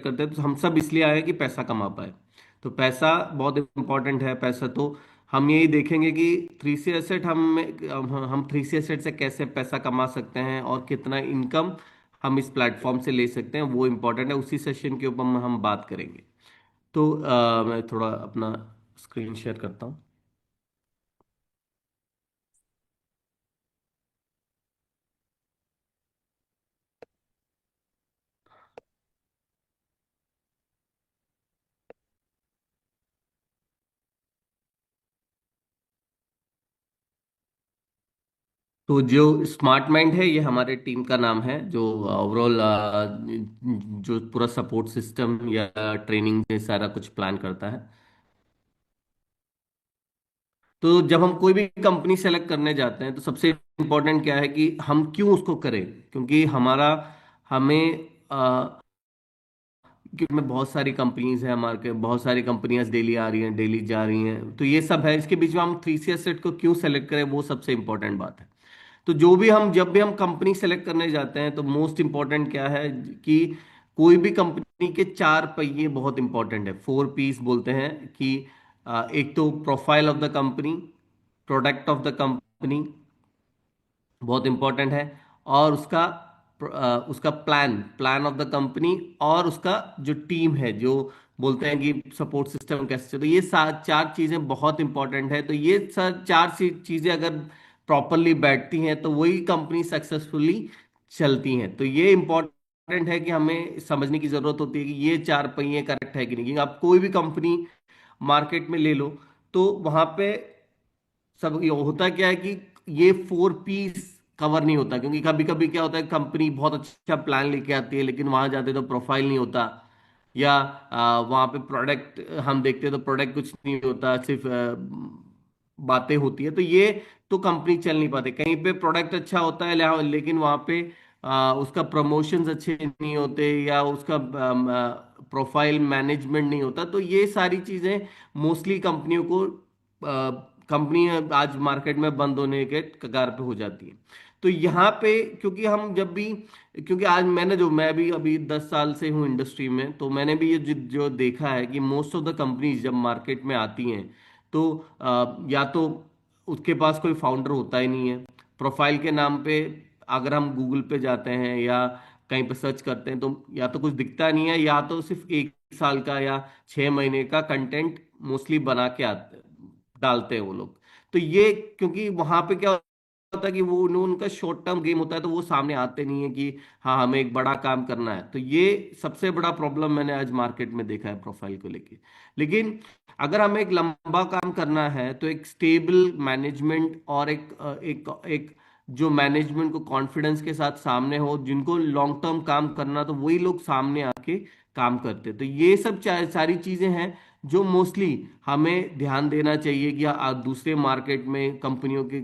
Select करते हैं तो हम सब इसलिए आए हैं कि पैसा कमा पाए। तो पैसा बहुत इंपॉर्टेंट है। पैसा तो हम यही देखेंगे कि थ्री सी एसेट हम थ्री सी एसेट से कैसे पैसा कमा सकते हैं और कितना इनकम हम इस प्लेटफॉर्म से ले सकते हैं, वो इम्पोर्टेंट है। उसी सेशन के ऊपर हम बात करेंगे। तो मैं थोड़ा अपना स्क्रीन शेयर करता हूँ। तो जो स्मार्ट माइंड है, ये हमारे टीम का नाम है, जो ओवरऑल जो पूरा सपोर्ट सिस्टम या ट्रेनिंग ये सारा कुछ प्लान करता है। तो जब हम कोई भी कंपनी सेलेक्ट करने जाते हैं तो सबसे इम्पोर्टेंट क्या है कि हम क्यों उसको करें। क्योंकि हमारा हमें क्योंकि में बहुत सारी कंपनीज हैं हमारे के, बहुत सारी कंपनियां डेली आ रही हैं, डेली जा रही हैं, तो ये सब है। इसके बीच में हम थ्री सी एसेट को क्यों सेलेक्ट करें, वो सबसे इंपॉर्टेंट बात है। तो जो भी हम जब भी हम कंपनी सेलेक्ट करने जाते हैं तो मोस्ट इंपॉर्टेंट क्या है कि कोई भी कंपनी के चार पहिए बहुत इंपॉर्टेंट है। फोर पीस बोलते हैं कि एक तो profile of the company, product of the company बहुत इंपॉर्टेंट है, और उसका plan plan of the company, और उसका जो टीम है, जो बोलते हैं कि सपोर्ट सिस्टम कैसे चले। तो ये चार चीजें बहुत इंपॉर्टेंट है। तो ये चार चीजें अगर प्रॉपरली बैठती हैं तो वही कंपनी सक्सेसफुली चलती हैं। तो ये इंपॉर्टेंट है कि हमें समझने की जरूरत होती है कि ये चार पहिए करेक्ट है कि नहीं। क्योंकि आप कोई भी कंपनी मार्केट में ले लो तो वहां पे सब ये होता क्या है कि ये फोर पीस कवर नहीं होता। क्योंकि कभी कभी क्या होता है, कंपनी बहुत अच्छा प्लान लेके आती है लेकिन वहां जाते तो प्रोफाइल नहीं होता, या वहां पे प्रोडक्ट हम देखते हैं तो प्रोडक्ट कुछ नहीं होता, सिर्फ बातें होती है। तो ये तो कंपनी चल नहीं पाते। कहीं पे प्रोडक्ट अच्छा होता है लेकिन वहां पे उसका प्रमोशंस अच्छे नहीं होते, या उसका प्रोफाइल मैनेजमेंट नहीं होता। तो ये सारी चीजें मोस्टली कंपनियों को, कंपनी आज मार्केट में बंद होने के कगार पे हो जाती है। तो यहाँ पे क्योंकि हम जब भी, क्योंकि आज मैं भी अभी 10 साल से हूँ इंडस्ट्री में, तो मैंने भी ये जो देखा है कि मोस्ट ऑफ द कंपनीज जब मार्केट में आती हैं तो या तो उसके पास कोई फाउंडर होता ही नहीं है। प्रोफाइल के नाम पे अगर हम गूगल पे जाते हैं या कहीं पे सर्च करते हैं तो या तो कुछ दिखता नहीं है, या तो सिर्फ 1 साल का या 6 महीने का कंटेंट मोस्टली बना के आते डालते हैं वो लोग। तो ये क्योंकि वहां पे क्या होता है कि वो उनका शॉर्ट टर्म गेम होता है, तो वो सामने आते नहीं है कि हाँ हमें एक बड़ा काम करना है। तो ये सबसे बड़ा प्रॉब्लम मैंने आज मार्केट में देखा है प्रोफाइल को लेके। लेकिन अगर हमें एक लंबा काम करना है तो एक स्टेबल मैनेजमेंट और एक जो मैनेजमेंट को कॉन्फिडेंस के साथ सामने हो, जिनको लॉन्ग टर्म काम करना, तो वही लोग सामने आके काम करते। तो ये सब सारी चीजें हैं जो मोस्टली हमें ध्यान देना चाहिए कि दूसरे मार्केट में कंपनियों के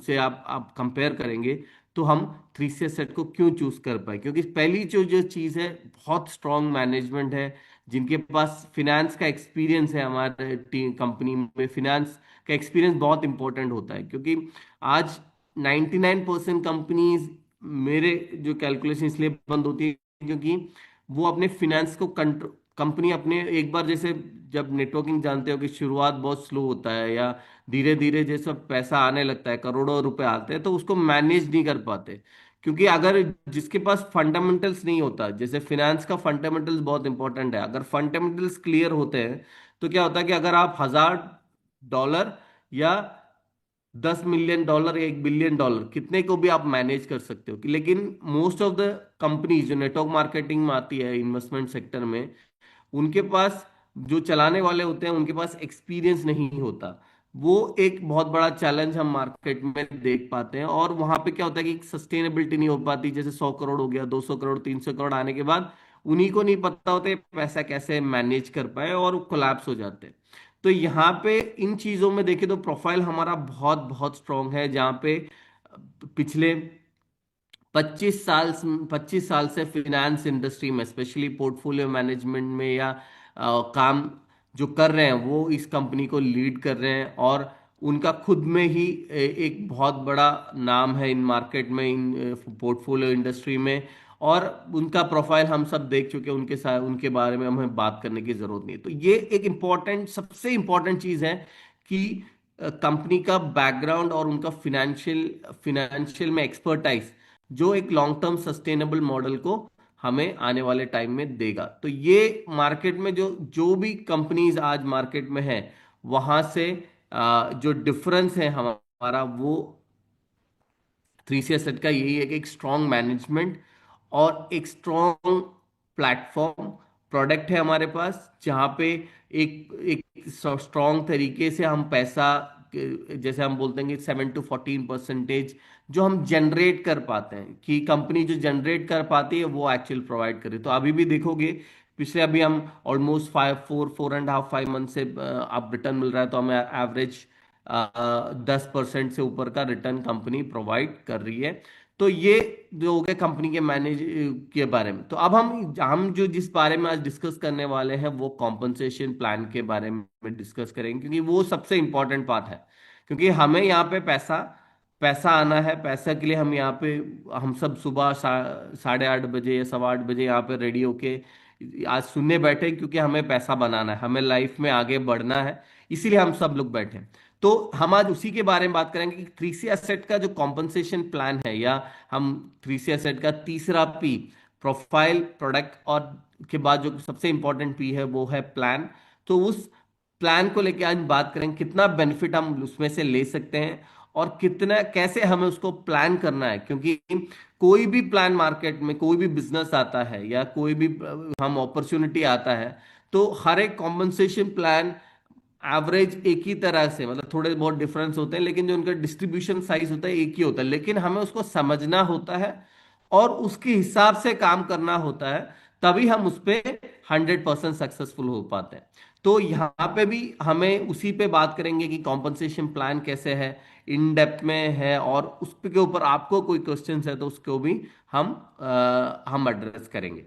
से आप कंपेयर करेंगे तो हम थ्री सी सेट को क्यों चूज कर पाए। क्योंकि पहली जो चीज है, बहुत स्ट्रांग मैनेजमेंट है, जिनके पास फिनेंस का एक्सपीरियंस है। हमारे टीम कंपनी में फिनेंस का एक्सपीरियंस बहुत इंपॉर्टेंट होता है। क्योंकि आज 99% कंपनीज, मेरे जो कैलकुलेशन इसलिए बंद होती है क्योंकि वो अपने फिनेंस को कंट्रोल, कंपनी अपने एक बार जैसे, जब नेटवर्किंग जानते हो कि शुरुआत बहुत स्लो होता है, या धीरे धीरे जैसे पैसा आने लगता है, करोड़ों रुपए आते हैं, तो उसको मैनेज नहीं कर पाते। क्योंकि अगर जिसके पास फंडामेंटल्स नहीं होता, जैसे फिनेंस का फंडामेंटल्स बहुत इंपॉर्टेंट है, अगर फंडामेंटल्स क्लियर होते हैं तो क्या होता है कि अगर आप $1,000 या $10 मिलियन, $1 बिलियन, कितने को भी आप मैनेज कर सकते हो। लेकिन मोस्ट ऑफ द कंपनी जो नेटवर्क मार्केटिंग में आती है इन्वेस्टमेंट सेक्टर में, उनके पास जो चलाने वाले होते हैं उनके पास एक्सपीरियंस नहीं होता। वो एक बहुत बड़ा चैलेंज हम मार्केट में देख पाते हैं। और वहां पे क्या होता है कि सस्टेनेबिलिटी नहीं हो पाती। जैसे 100 करोड़ हो गया, 200 करोड़, 300 करोड़ आने के बाद उन्हीं को नहीं पता होता पैसा कैसे मैनेज कर पाए, और कोलैप्स हो जाते हैं। तो यहाँ पे इन चीजों में देखें तो प्रोफाइल हमारा बहुत बहुत स्ट्रांग है, जहाँ पे पिछले 25 साल से फिनेंस इंडस्ट्री में, स्पेशली पोर्टफोलियो मैनेजमेंट में, या काम जो कर रहे हैं वो इस कंपनी को लीड कर रहे हैं। और उनका खुद में ही एक बहुत बड़ा नाम है इन मार्केट में, इन पोर्टफोलियो इंडस्ट्री में। और उनका प्रोफाइल हम सब देख चुके हैं, उनके साथ उनके बारे में हमें बात करने की जरूरत नहीं है। तो ये एक इम्पॉर्टेंट, सबसे इम्पॉर्टेंट चीज है कि कंपनी का बैकग्राउंड और उनका फिनेंशियल फिनेंशियल में एक्सपर्टाइज, जो एक लॉन्ग टर्म सस्टेनेबल मॉडल को हमें आने वाले टाइम में देगा। तो ये मार्केट में जो जो भी कंपनीज आज मार्केट में है, वहां से जो डिफरेंस है हमारा, वो 3C एसेट का यही है कि एक स्ट्रॉन्ग मैनेजमेंट और एक स्ट्रॉन्ग प्लेटफॉर्म प्रोडक्ट है हमारे पास, जहाँ पे एक एक स्ट्रॉन्ग तरीके से हम पैसा, जैसे हम बोलते हैं कि 7 to 14% जो हम जनरेट कर पाते हैं, कि कंपनी जो जनरेट कर पाती है वो एक्चुअल प्रोवाइड करे। तो अभी भी देखोगे, पिछले अभी हम ऑलमोस्ट 4.5 5 मंथ से आप रिटर्न मिल रहा है, तो हमें एवरेज 10% से ऊपर का रिटर्न कंपनी प्रोवाइड कर रही है। तो ये जो हो गया कंपनी के मैनेज के बारे में। तो अब हम जो जिस बारे में आज डिस्कस करने वाले हैं वो कॉम्पनसेशन प्लान के बारे में डिस्कस करेंगे, क्योंकि वो सबसे इंपॉर्टेंट बात है। क्योंकि हमें यहाँ पे पैसा पैसा आना है, पैसा के लिए हम यहाँ पे, हम सब सुबह 8:30 बजे या 8:15 बजे यहाँ पे रेडी होके आज सुनने बैठे, क्योंकि हमें पैसा बनाना है, हमें लाइफ में आगे बढ़ना है, इसीलिए हम सब लोग बैठे हैं। तो हम आज उसी के बारे में बात करेंगे कि 3C एसेट का जो कॉम्पनसेशन प्लान है, या हम 3C एसेट का तीसरा पी, प्रोफाइल, प्रोडक्ट, और के बाद जो सबसे इंपॉर्टेंट पी है वो है प्लान। तो उस प्लान को लेके आज बात करेंगे, कितना बेनिफिट हम उसमें से ले सकते हैं और कितना कैसे हमें उसको प्लान करना है। क्योंकि कोई भी प्लान मार्केट में, कोई भी बिजनेस आता है या कोई भी हम अपॉर्चुनिटी आता है, तो हर एक कॉम्पनसेशन प्लान एवरेज एक ही तरह से, मतलब थोड़े बहुत डिफरेंस होते हैं, लेकिन जो उनका डिस्ट्रीब्यूशन साइज होता है एक ही होता है। लेकिन हमें उसको समझना होता है और उसके हिसाब से काम करना होता है, तभी हम उस पे 100% सक्सेसफुल हो पाते हैं। तो यहाँ पे भी हमें उसी पे बात करेंगे कि कॉम्पनसेशन प्लान कैसे है, इन डेप्थ में है, और उस पे के ऊपर आपको कोई क्वेश्चंस है तो उसको भी हम एड्रेस करेंगे।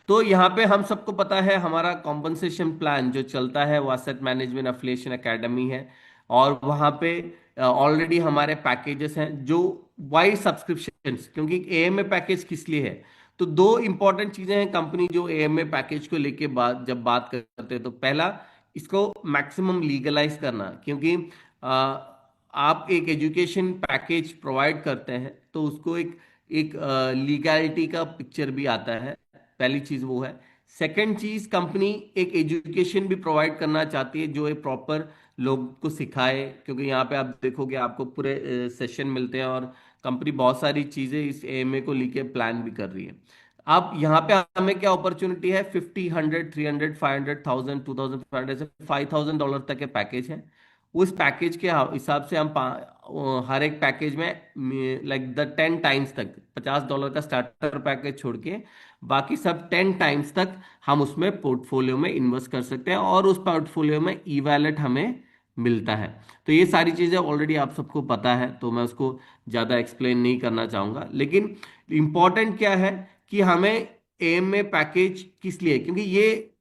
तो यहाँ पे हम सबको पता है हमारा कॉम्पनसेशन प्लान जो चलता है वो एसेट मैनेजमेंट एफिलिएशन एकेडमी है, और वहाँ पे ऑलरेडी हमारे पैकेजेस हैं जो वाइड सब्सक्रिप्शंस। क्योंकि एएमए पैकेज किस लिए है, तो दो इंपॉर्टेंट चीजें हैं कंपनी जो एएमए पैकेज को लेके जब बात करते हैं, तो पहला, इसको मैक्सिमम लीगलाइज करना। क्योंकि आप एक एजुकेशन पैकेज प्रोवाइड करते हैं तो उसको एक एक लीगैलिटी का पिक्चर भी आता है, पहली चीज वो है। सेकंड चीज, कंपनी एक एजुकेशन भी प्रोवाइड करना चाहती है जो एक प्रॉपर लोग को सिखाए। क्योंकि यहाँ पे आप देखोगे आपको पूरे सेशन मिलते हैं, और कंपनी बहुत सारी चीजें इस एएमए को लेके प्लान भी कर रही है। अब यहाँ पे हमें क्या अपॉर्चुनिटी है, 50, 100, 300, 500,000, 2,500 से $5,000 तक के पैकेज है। उस पैकेज के हिसाब से हम हर एक पैकेज में लाइक द 10 टाइम्स तक, $50 का स्टार्टर पैकेज छोड़ के बाकी सब 10 टाइम्स तक हम उसमें पोर्टफोलियो में इन्वेस्ट कर सकते हैं, और उस पोर्टफोलियो में ई वैलेट हमें मिलता है। तो ये सारी चीज़ें ऑलरेडी आप सबको पता है, तो मैं उसको ज़्यादा एक्सप्लेन नहीं करना चाहूँगा। लेकिन इम्पॉर्टेंट क्या है कि हमें एम में पैकेज किस लिए, क्योंकि ये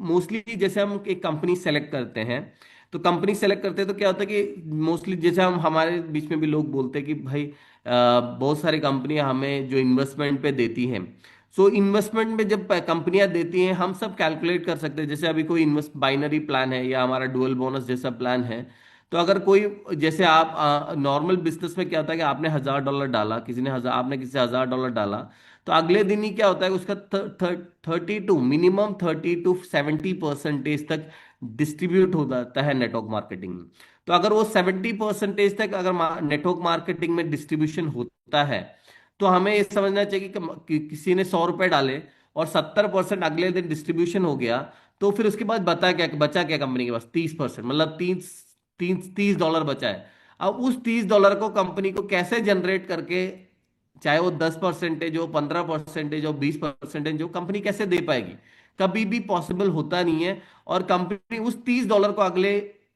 मोस्टली जैसे हम एक कंपनी सेलेक्ट करते हैं, तो कंपनी सेलेक्ट करते हैं तो क्या होता है कि मोस्टली जैसे हम हमारे बीच में भी लोग बोलते हैं कि भाई बहुत सारी कंपनियां हमें जो इन्वेस्टमेंट पे देती हैं। सो इन्वेस्टमेंट में जब कंपनियां देती हैं, हम सब कैलकुलेट कर सकते हैं। जैसे अभी कोई इन्वेस्ट बाइनरी प्लान है या हमारा डुअल बोनस जैसा प्लान है, तो अगर कोई, जैसे आप नॉर्मल बिजनेस में क्या होता है कि आपने $1,000 डाला, किसी ने हजार, आपने किसी से $1,000 डाला, तो अगले दिन ही क्या होता है उसका 30 to 70% तक डिस्ट्रीब्यूट हो जाता है नेटवर्क मार्केटिंग में। तो अगर वो 70% तक अगर नेटवर्क मार्केटिंग में डिस्ट्रीब्यूशन होता है, तो हमें ये समझना चाहिए कि किसी ने $100 डाले और 70% अगले दिन डिस्ट्रीब्यूशन हो गया, तो फिर उसके बाद बचा क्या कंपनी के पास, 30%, मतलब $30 बचा है। अब उस $30 को कंपनी को कैसे जनरेट करके, चाहे वो 10% हो, 15% हो, 20% हो, कंपनी कैसे दे पाएगी, कभी भी पॉसिबल होता नहीं है। और कंपनी उस $30 को अगले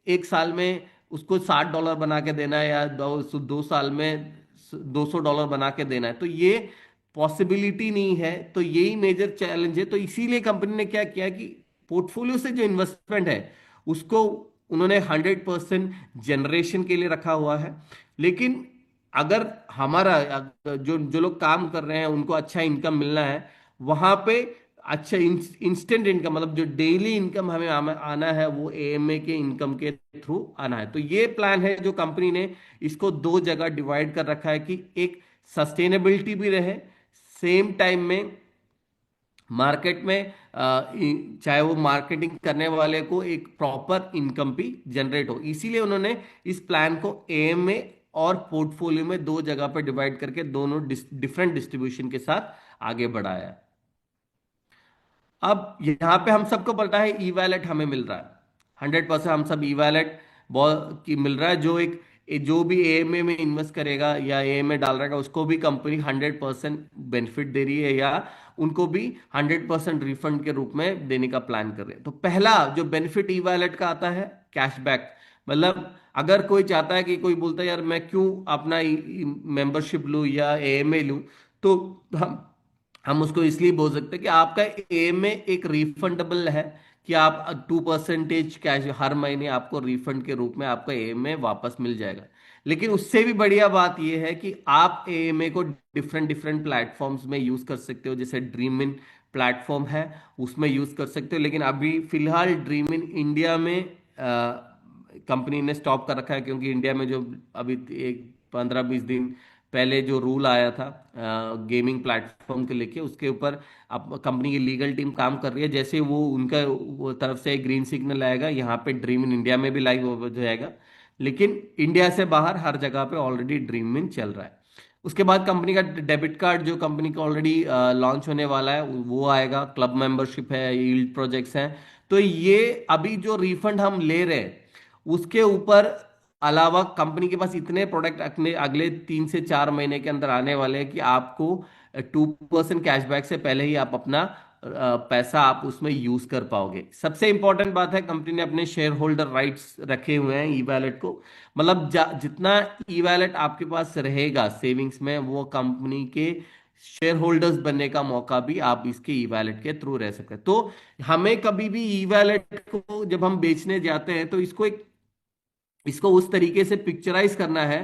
एक साल में उसको $60 बना के देना है, या 2 साल में $200 बना के देना है, तो ये पॉसिबिलिटी नहीं है। तो यही मेजर चैलेंज है। तो इसीलिए कंपनी ने क्या किया कि पोर्टफोलियो से जो इन्वेस्टमेंट है उसको उन्होंने 100% जनरेशन के लिए रखा हुआ है। लेकिन अगर हमारा जो जो लोग काम कर रहे हैं उनको अच्छा इनकम मिलना है, वहां पे अच्छा इंस्टेंट इनकम मतलब जो डेली इनकम हमें आना है वो एएमए के इनकम के थ्रू आना है। तो ये प्लान है जो कंपनी ने इसको दो जगह डिवाइड कर रखा है कि एक सस्टेनेबिलिटी भी रहे, सेम टाइम में मार्केट में चाहे वो मार्केटिंग करने वाले को एक प्रॉपर इनकम भी जनरेट हो। इसीलिए उन्होंने इस प्लान को एएमए और पोर्टफोलियो में दो जगह पर डिवाइड करके दोनों डिफरेंट डिस्ट्रीब्यूशन के साथ आगे बढ़ाया है। अब यहाँ पे हम सबको पता है ई वैलेट हमें मिल रहा है, 100% हम सब ई वैलेट की मिल रहा है। जो भी एएमए में इन्वेस्ट करेगा या एएमए डाल रहेगा उसको भी कंपनी 100% बेनिफिट दे रही है, या उनको भी 100% रिफंड के रूप में देने का प्लान कर रहे हैं। तो पहला जो बेनिफिट ई वैलेट का आता है कैशबैक। मतलब अगर कोई चाहता है कि कोई बोलता है यार मैं क्यों अपना मेंबरशिप लूं या एएमए लूं, तो हम उसको इसलिए बोल सकते हैं कि आपका एएमए एक रिफंडेबल है, कि आप 2% कैश हर महीने आपको रिफंड के रूप में आपका एएमए वापस मिल जाएगा। लेकिन उससे भी बढ़िया बात यह है कि आप एएमए को डिफरेंट डिफरेंट प्लेटफॉर्म्स में यूज कर सकते हो। जैसे ड्रीम इन प्लेटफॉर्म है, उसमें यूज कर सकते हो। लेकिन अभी फिलहाल ड्रीम इन इंडिया में कंपनी ने स्टॉप कर रखा है, क्योंकि इंडिया में जो अभी एक 15-20 दिन पहले जो रूल आया था गेमिंग प्लेटफॉर्म के लेके, उसके ऊपर अब कंपनी की लीगल टीम काम कर रही है। जैसे वो तरफ से ग्रीन सिग्नल आएगा, यहाँ पे ड्रीम इन इंडिया में भी लाइव हो जाएगा। लेकिन इंडिया से बाहर हर जगह पे ऑलरेडी ड्रीम इन चल रहा है। उसके बाद कंपनी का डेबिट कार्ड जो कंपनी का ऑलरेडी लॉन्च होने वाला है वो आएगा। क्लब मेंबरशिप है, यील्ड प्रोजेक्ट्स हैं। तो ये अभी जो रिफंड हम ले रहे हैं उसके ऊपर अलावा कंपनी के पास इतने प्रोडक्ट अगले अगले 3 से 4 महीने के अंदर आने वाले हैं कि आपको 2% कैशबैक से पहले ही आप अपना पैसा आप उसमें यूज कर पाओगे। सबसे इंपॉर्टेंट बात है कंपनी ने अपने शेयर होल्डर राइट्स रखे हुए हैं ई वैलेट को। मतलब जितना ई वैलेट आपके पास रहेगा सेविंग्स में, वो कंपनी के शेयर होल्डर्स बनने का मौका भी आप इसके ई वैलेट के थ्रू रह सकते हैं। तो हमें कभी भी ई वैलेट को जब हम बेचने जाते हैं तो इसको उस तरीके से पिक्चराइज करना है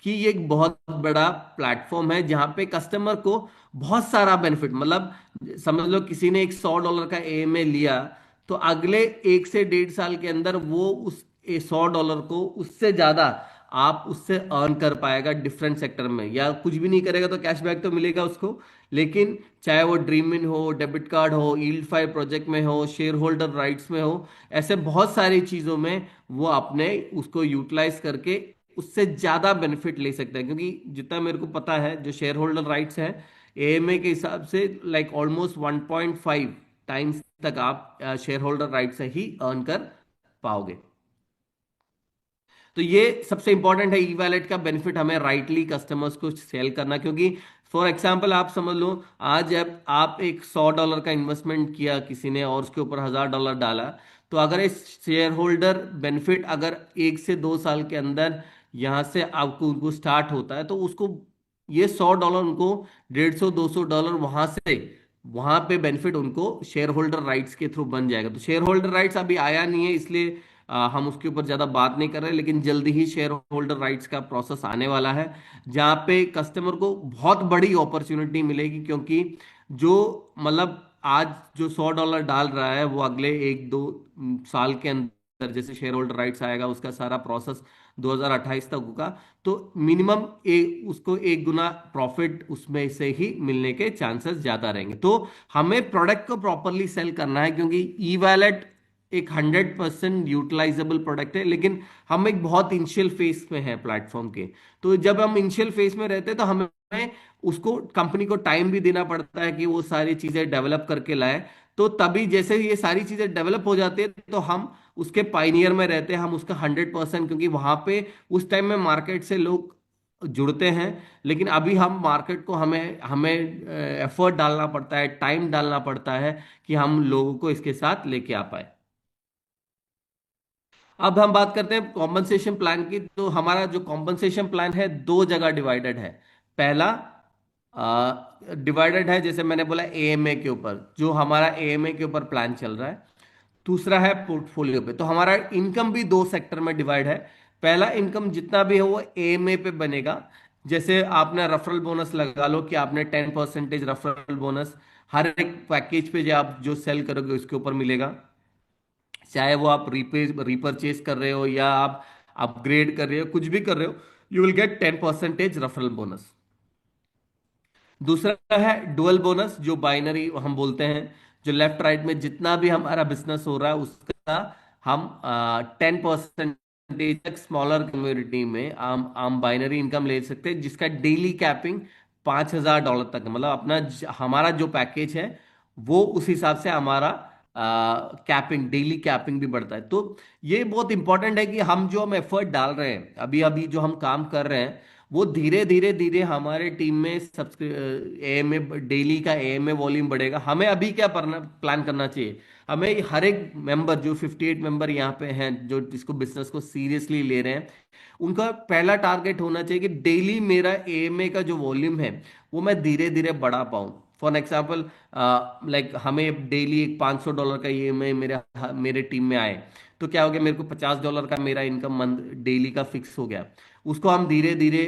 कि ये एक बहुत बड़ा प्लेटफॉर्म है जहां पे कस्टमर को बहुत सारा बेनिफिट, मतलब समझ लो किसी ने एक $100 का एएमए लिया, तो अगले 1 से 1.5 साल के अंदर वो उस $100 को उससे ज्यादा आप उससे अर्न कर पाएगा डिफरेंट सेक्टर में। या कुछ भी नहीं करेगा तो कैशबैक तो मिलेगा उसको, लेकिन चाहे वो ड्रीम इन हो, डेबिट कार्ड हो, ईल्ड 5 प्रोजेक्ट में हो, शेयर होल्डर राइट्स में हो, ऐसे बहुत सारी चीजों में वो अपने उसको यूटिलाइज करके उससे ज्यादा बेनिफिट ले सकते हैं। क्योंकि जितना मेरे को पता है जो शेयर होल्डर राइट्स हैं एएमए के हिसाब से लाइक ऑलमोस्ट 1.5 टाइम्स तक आप शेयर होल्डर राइट से ही अर्न कर पाओगे। तो ये सबसे इंपॉर्टेंट है ई वैलेट का बेनिफिट, हमें राइटली कस्टमर्स को सेल करना। क्योंकि फॉर एग्जाम्पल आप समझ लो आज जब आप एक $100 का इन्वेस्टमेंट किया किसी ने और उसके ऊपर $1000 डाला, तो अगर इस शेयर होल्डर बेनिफिट अगर 1 से 2 साल के अंदर यहाँ से आपको उनको स्टार्ट होता है, तो उसको ये $100 उनको 150-200 डॉलर वहां पे बेनिफिट उनको शेयर होल्डर राइट्स के थ्रू बन जाएगा। तो शेयर होल्डर राइट्स अभी आया नहीं है, इसलिए हम उसके ऊपर ज्यादा बात नहीं कर रहे। लेकिन जल्दी ही शेयर होल्डर राइट्स का प्रोसेस आने वाला है, जहां पे कस्टमर को बहुत बड़ी अपॉर्चुनिटी मिलेगी। क्योंकि जो मतलब आज जो $100 डाल रहा है वो अगले 1-2 साल के अंदर जैसे शेयर होल्डर राइट्स आएगा उसका सारा प्रोसेस 2028 तक होगा, तो मिनिमम उसको 1 गुना प्रॉफिट उसमें से ही मिलने के चांसेस ज्यादा रहेंगे। तो हमें प्रोडक्ट को प्रॉपरली सेल करना है, क्योंकि ई वैलेट एक 100% यूटिलाइजेबल प्रोडक्ट है, लेकिन हम एक बहुत इनिशियल फेज में है प्लेटफॉर्म के। तो जब हम इनिशियल फेज में रहते हैं तो हमें उसको कंपनी को टाइम भी देना पड़ता है कि वो सारी चीजें डेवलप करके लाए। तो तभी जैसे ये सारी चीजें डेवलप हो जाती है तो हम उसके पाइनियर में रहते हैं, हम उसका 100%, क्योंकि वहां पे उस टाइम में मार्केट से लोग जुड़ते हैं। लेकिन अभी हम मार्केट को हमें हमें एफर्ट डालना पड़ता है, टाइम डालना पड़ता है कि हम लोगों को इसके साथ लेके आ पाए। अब हम बात करते हैं कॉम्पनसेशन प्लान की। तो हमारा जो कॉम्पनसेशन प्लान है दो जगह डिवाइडेड है। पहला डिवाइडेड है जैसे मैंने बोला एएमए के ऊपर, जो हमारा एएमए के ऊपर प्लान चल रहा है। दूसरा है पोर्टफोलियो पे। तो हमारा इनकम भी दो सेक्टर में डिवाइड है। पहला इनकम जितना भी है वो एएमए पे बनेगा, जैसे आपने रेफरल बोनस लगा लो कि आपने 10% रेफरल बोनस हर एक पैकेज पे जो आप जो सेल करोगे उसके ऊपर मिलेगा, चाहे वो आप रिपरचेज कर रहे हो या आप अपग्रेड कर रहे हो, कुछ भी कर रहे हो, you will get 10% referral bonus. दूसरा है डुअल बोनस, जो बाइनरी हम बोलते हैं, जो लेफ्ट राइट में जितना भी हमारा बिजनेस हो रहा है उसका हम 10% तक स्मॉलर कम्युनिटी में हम बाइनरी इनकम ले सकते हैं, जिसका डेली कैपिंग $5,000 तक है। मतलब हमारा जो पैकेज है वो उस हिसाब से हमारा कैपिंग, डेली कैपिंग भी बढ़ता है। तो ये बहुत इंपॉर्टेंट है कि हम एफर्ट डाल रहे हैं, अभी अभी जो हम काम कर रहे हैं, वो धीरे धीरे धीरे हमारे टीम में एएमए, डेली का एएमए वॉल्यूम बढ़ेगा। हमें अभी क्या प्लान करना चाहिए, हमें हर एक मेंबर, जो 58 मेंबर यहाँ पे हैं, जो इसको बिजनेस को सीरियसली ले रहे हैं, उनका पहला टारगेट होना चाहिए कि डेली मेरा एएमए का जो वॉल्यूम है वो मैं धीरे धीरे बढ़ा पाऊँ। फॉर एग्जाम्पल, लाइक हमें डेली एक $500 का ईएमआई मेरे मेरे टीम में आए, तो क्या हो गया, मेरे को $50 का मेरा इनकम मंथ डेली का फिक्स हो गया। उसको हम धीरे धीरे,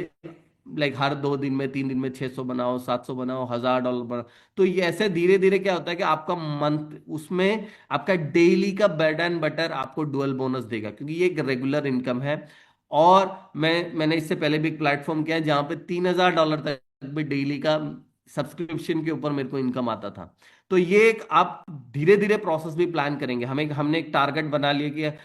लाइक हर 2 दिन में, 3 दिन में 600 बनाओ, 700 बनाओ, $1,000 बनाओ। तो ये ऐसे धीरे धीरे क्या होता है कि आपका मंथ उसमें आपका डेली का ब्रेड एंड बटर आपको डुअल बोनस देगा, क्योंकि ये एक रेगुलर इनकम है। और मैंने इससे पहले भी एक प्लेटफॉर्म किया है जहां पे $3,000 तक भी डेली का सब्सक्रिप्शन के ऊपर मेरे को इनकम आता था। तो ये एक आप धीरे धीरे प्रोसेस भी प्लान करेंगे, हमने एक टारगेट बना लिया कि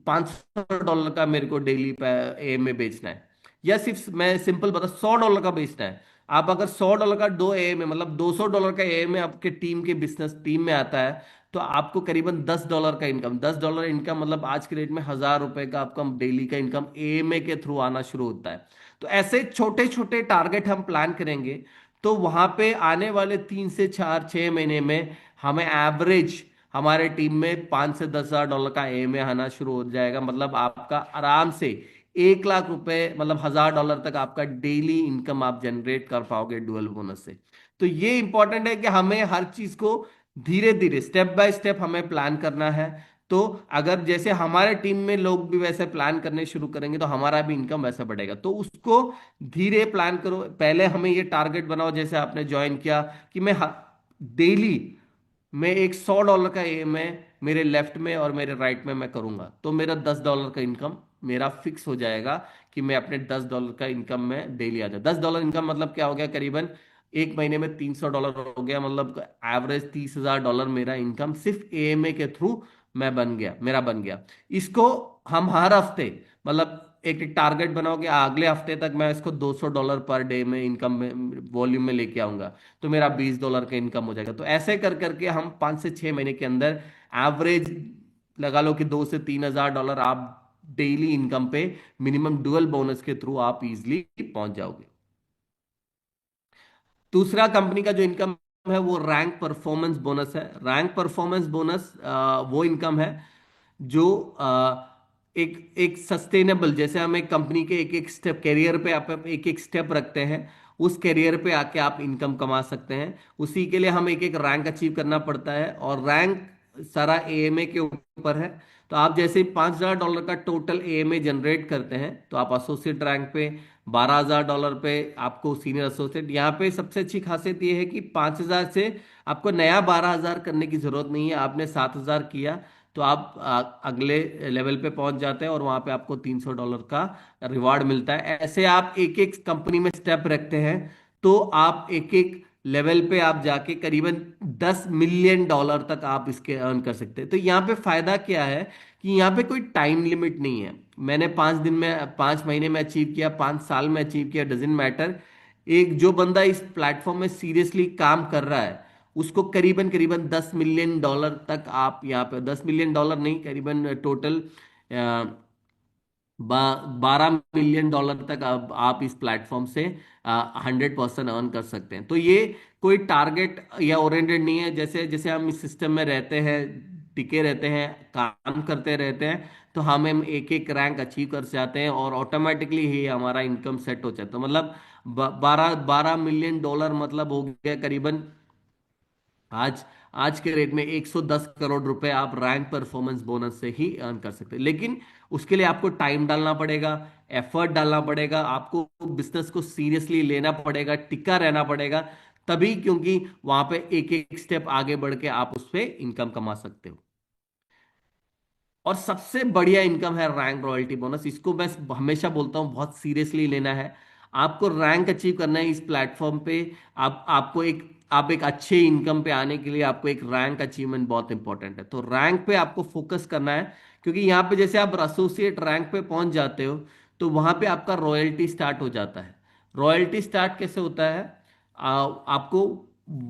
$500 का मेरे को डेली ए में बेचना है, या सिर्फ मैं सिंपल बता $100 का बेचना है। आप अगर $100 का दो ए में, मतलब $200 का ए में आपके टीम के बिजनेस टीम में आता है, तो आपको करीबन $10 का इनकम, $10 इनकम मतलब आज के रेट में $1,000 का आपका डेली का इनकम एएमए के थ्रू आना शुरू होता है। तो ऐसे छोटे छोटे टारगेट हम प्लान करेंगे, तो वहां पे आने वाले 3 से 4 6 महीने में हमें एवरेज हमारे टीम में $5 से 10 हज़ार का एएमए आना शुरू हो जाएगा। मतलब आपका आराम से 1 लाख रुपए, मतलब $1,000 तक आपका डेली इनकम आप जनरेट कर पाओगे डुअल बोनस से। तो ये इंपॉर्टेंट है कि हमें हर चीज को धीरे धीरे, स्टेप बाय स्टेप हमें प्लान करना है। तो अगर जैसे हमारे टीम में लोग भी वैसे प्लान करने शुरू करेंगे तो हमारा भी इनकम वैसा बढ़ेगा। तो उसको धीरे प्लान करो, पहले हमें ये टारगेट बनाओ, जैसे आपने ज्वाइन किया कि मैं डेली मैं एक $100 का ईएमआई मेरे लेफ्ट में और मेरे राइट में मैं करूंगा, तो मेरा $10 का इनकम मेरा फिक्स हो जाएगा कि मैं अपने $10 का इनकम में डेली आ जाए। $10 इनकम मतलब क्या हो गया, करीबन एक महीने में $300 हो गया, मतलब एवरेज $30,000 मेरा इनकम सिर्फ एएमए के थ्रू मैं बन गया, मेरा बन गया। इसको हम हर हफ्ते, मतलब एक एक टारगेट बनाओगे, अगले हफ्ते तक मैं इसको $200 पर डे में इनकम में वॉल्यूम में लेके आऊंगा, तो मेरा $20 का इनकम हो जाएगा। तो ऐसे कर करके हम 5 से 6 महीने के अंदर एवरेज लगा लो कि $2 से 3 हज़ार आप डेली इनकम पे मिनिमम डुअल बोनस के थ्रू आप इजिली पहुंच जाओगे। दूसरा कंपनी का जो इनकम है वो रैंक परफॉर्मेंस बोनस है। रैंक परफॉर्मेंस बोनस वो इनकम है जो एक एक सस्टेनेबल, जैसे हम एक कंपनी के एक एक स्टेप कैरियर पे आप एक एक स्टेप रखते हैं, उस कैरियर पे आके आप इनकम कमा सकते हैं। उसी के लिए हम एक एक रैंक अचीव करना पड़ता है, और रैंक सारा एएमए के ऊपर है। तो आप जैसे $5,000 का टोटल एएमए जनरेट करते हैं, तो आप एसोसिएट रैंक पे, $12,000 पे आपको सीनियर एसोसिएट। यहाँ पे सबसे अच्छी खासियत ये है कि 5,000 से आपको नया 12,000 करने की जरूरत नहीं है। आपने 7,000 किया तो आप अगले लेवल पे पहुंच जाते हैं, और वहां पे आपको $300 का रिवार्ड मिलता है। ऐसे आप एक एक कंपनी में स्टेप रखते हैं, तो आप एक एक लेवल पे आप जाके करीबन $10 मिलियन तक आप इसके अर्न कर सकते हैं। तो यहाँ पे फायदा क्या है कि यहाँ पे कोई टाइम लिमिट नहीं है। मैंने 5 दिन में, 5 महीने में अचीव किया, 5 साल में अचीव किया, डजेंट मैटर। एक जो बंदा इस प्लेटफॉर्म में सीरियसली काम कर रहा है, उसको करीबन करीबन $10 मिलियन तक आप यहाँ पे, $10 मिलियन नहीं, करीबन टोटल 12 मिलियन डॉलर तक आप इस प्लेटफॉर्म से 100% अर्न कर सकते हैं। तो ये कोई टारगेट या ओरिएंटेड नहीं है। जैसे जैसे हम इस सिस्टम में रहते हैं, टिके रहते हैं, काम करते रहते हैं, तो हम एक एक रैंक अचीव कर जाते हैं, और ऑटोमेटिकली ही हमारा इनकम सेट हो जाता है। तो मतलब 12 मिलियन डॉलर मतलब हो गया करीबन, आज आज के रेट में 110 करोड़ रुपए आप रैंक परफॉर्मेंस बोनस से ही अर्न कर सकते हैं। लेकिन उसके लिए आपको टाइम डालना पड़ेगा, एफर्ट डालना पड़ेगा, आपको बिजनेस को सीरियसली लेना पड़ेगा, टिका रहना पड़ेगा, तभी, क्योंकि वहां पे एक एक स्टेप आगे बढ़ के आप उस पे इनकम कमा सकते हो। और सबसे बढ़िया इनकम है रैंक रॉयल्टी बोनस। इसको मैं हमेशा बोलता हूं, बहुत सीरियसली लेना है। आपको रैंक अचीव करना है इस प्लेटफॉर्म पे। आप एक अच्छे इनकम पे आने के लिए आपको एक रैंक अचीवमेंट बहुत इंपॉर्टेंट है। तो रैंक पे आपको फोकस करना है, क्योंकि यहाँ पे जैसे आप एसोसिएट रैंक पे पहुंच जाते हो, तो वहां पे आपका रॉयल्टी स्टार्ट हो जाता है। रॉयल्टी स्टार्ट कैसे होता है? आपको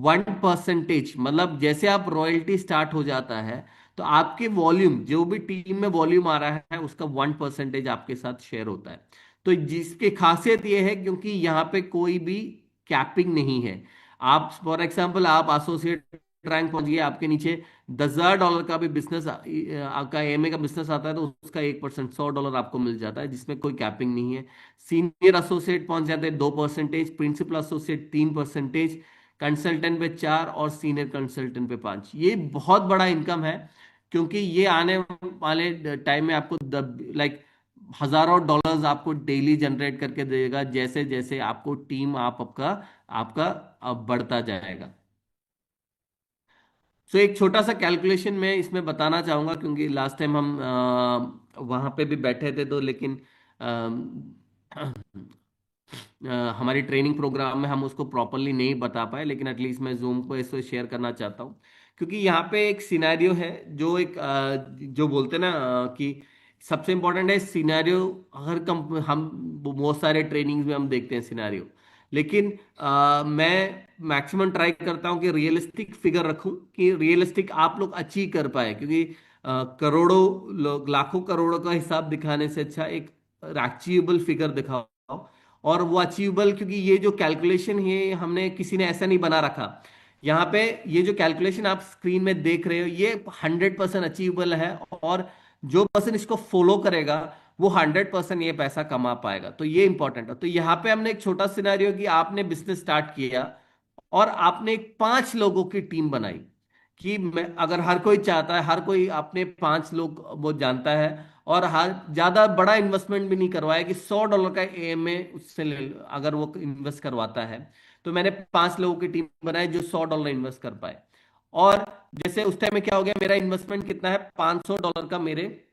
1%, मतलब जैसे आप रॉयल्टी स्टार्ट हो जाता है, तो आपके वॉल्यूम, जो भी टीम में वॉल्यूम आ रहा है, उसका 1% आपके साथ शेयर होता है। तो जिसकी खासियत यह है, क्योंकि यहाँ पे कोई भी कैपिंग नहीं है। आप फॉर एग्जांपल आप एसोसिएट रैंक पहुंच गए, आपके नीचे $10,000 का भी बिजनेस, आपका एमए का बिजनेस आता है, तो उसका 1%, $100 आपको मिल जाता है, जिसमें कोई कैपिंग नहीं है। सीनियर एसोसिएट पहुंच जाते हैं 2%, प्रिंसिपल एसोसिएट 3%, कंसल्टेंट पे 4 और सीनियर कंसल्टेंट पे 5। ये बहुत बड़ा इनकम है, क्योंकि ये आने वाले टाइम में आपको लाइक हजारों डॉलर्स आपको डेली जनरेट करके देगा, जैसे जैसे आपको टीम आपका आपका बढ़ता जाएगा। सो एक छोटा सा कैलकुलेशन मैं इसमें बताना चाहूंगा, क्योंकि लास्ट टाइम हम वहां पे भी बैठे थे, तो लेकिन हमारी ट्रेनिंग प्रोग्राम में हम उसको प्रॉपरली नहीं बता पाए, लेकिन एटलीस्ट मैं जूम को इसको शेयर करना चाहता हूँ। क्योंकि यहाँ पे एक सिनेरियो है, जो जो बोलते हैं ना, कि सबसे इंपॉर्टेंट है सिनेरियो। हर कंप हम बहुत सारे ट्रेनिंग्स में हम देखते हैं सिनेरियो, लेकिन मैं मैक्सिमम ट्राई करता हूँ कि रियलिस्टिक फिगर रखूं, कि रियलिस्टिक आप लोग अचीव कर पाए। क्योंकि करोड़ों लोग, लाखों करोड़ों का हिसाब दिखाने से अच्छा एक अचीवेबल फिगर दिखाओ। और वो अचीवेबल, क्योंकि ये जो कैलकुलेशन है, हमने किसी ने ऐसा नहीं बना रखा। यहाँ पे ये जो कैलकुलेशन आप स्क्रीन में देख रहे हो, ये 100% अचीवेबल है। और जो पर्सन इसको फॉलो करेगा, वो 100% ये पैसा कमा पाएगा। तो ये इंपॉर्टेंट है। तो यहाँ पे हमने एक छोटा सिनेरियो कि आपने बिजनेस स्टार्ट किया, और आपने 5 लोगों की टीम बनाई, कि मैं, अगर हर कोई चाहता है, हर कोई अपने 5 लोग वो जानता है, और हर ज्यादा बड़ा इन्वेस्टमेंट भी नहीं करवाया, कि $100 का एएमए उससे ले अगर वो इन्वेस्ट करवाता है, तो मैंने 5 लोगों की टीम बनाई जो $100 इन्वेस्ट कर पाए। और जैसे उस टाइम में क्या हो गया, मेरा इन्वेस्टमेंट कितना है, $500 का, मेरे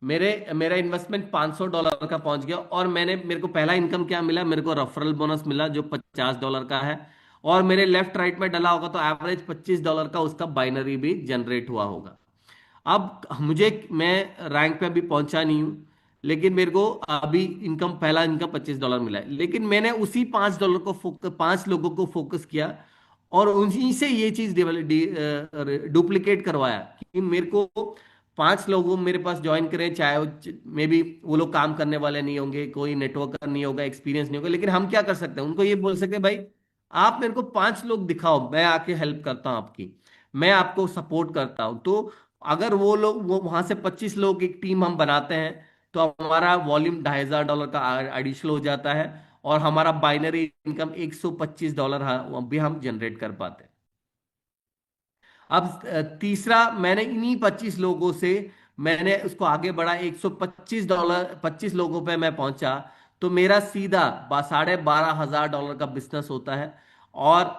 मेरे मेरा इन्वेस्टमेंट $500 का पहुंच गया। और मेरे को पहला इनकम क्या मिला, मेरे को रेफरल बोनस मिला, जो $50 का है। और मेरे लेफ्ट राइट में डला होगा, तो एवरेज $25 का उसका बाइनरी भी जनरेट हुआ होगा। अब मैं रैंक पे अभी पहुंचा नहीं हूं, लेकिन मेरे को अभी पहला इनकम $25 मिला है। लेकिन मैंने उसी $5 को 5 लोगों को फोकस किया, और उन्हीं से ये चीज डुप्लीकेट करवाया, कि मेरे को 5 लोगों मेरे पास ज्वाइन करें, चाहे मे बी वो लोग काम करने वाले नहीं होंगे, कोई नेटवर्कर नहीं होगा, एक्सपीरियंस नहीं होगा, लेकिन हम क्या कर सकते हैं, उनको ये बोल सकते हैं, भाई आप मेरे को 5 लोग दिखाओ, मैं आके हेल्प करता हूं आपकी, मैं आपको सपोर्ट करता हूं। तो अगर वो वहां से 25 लोग एक टीम हम बनाते हैं, तो हमारा वॉल्यूम $2,500 का एडिशनल हो जाता है, और हमारा बाइनरी इनकम $125 भी हम जनरेट कर पाते हैं। अब तीसरा, मैंने इन्हीं 25 लोगों से मैंने उसको आगे बढ़ा, $125, 25 लोगों पे मैं पहुंचा, तो मेरा सीधा $12,500 का बिजनेस होता है। और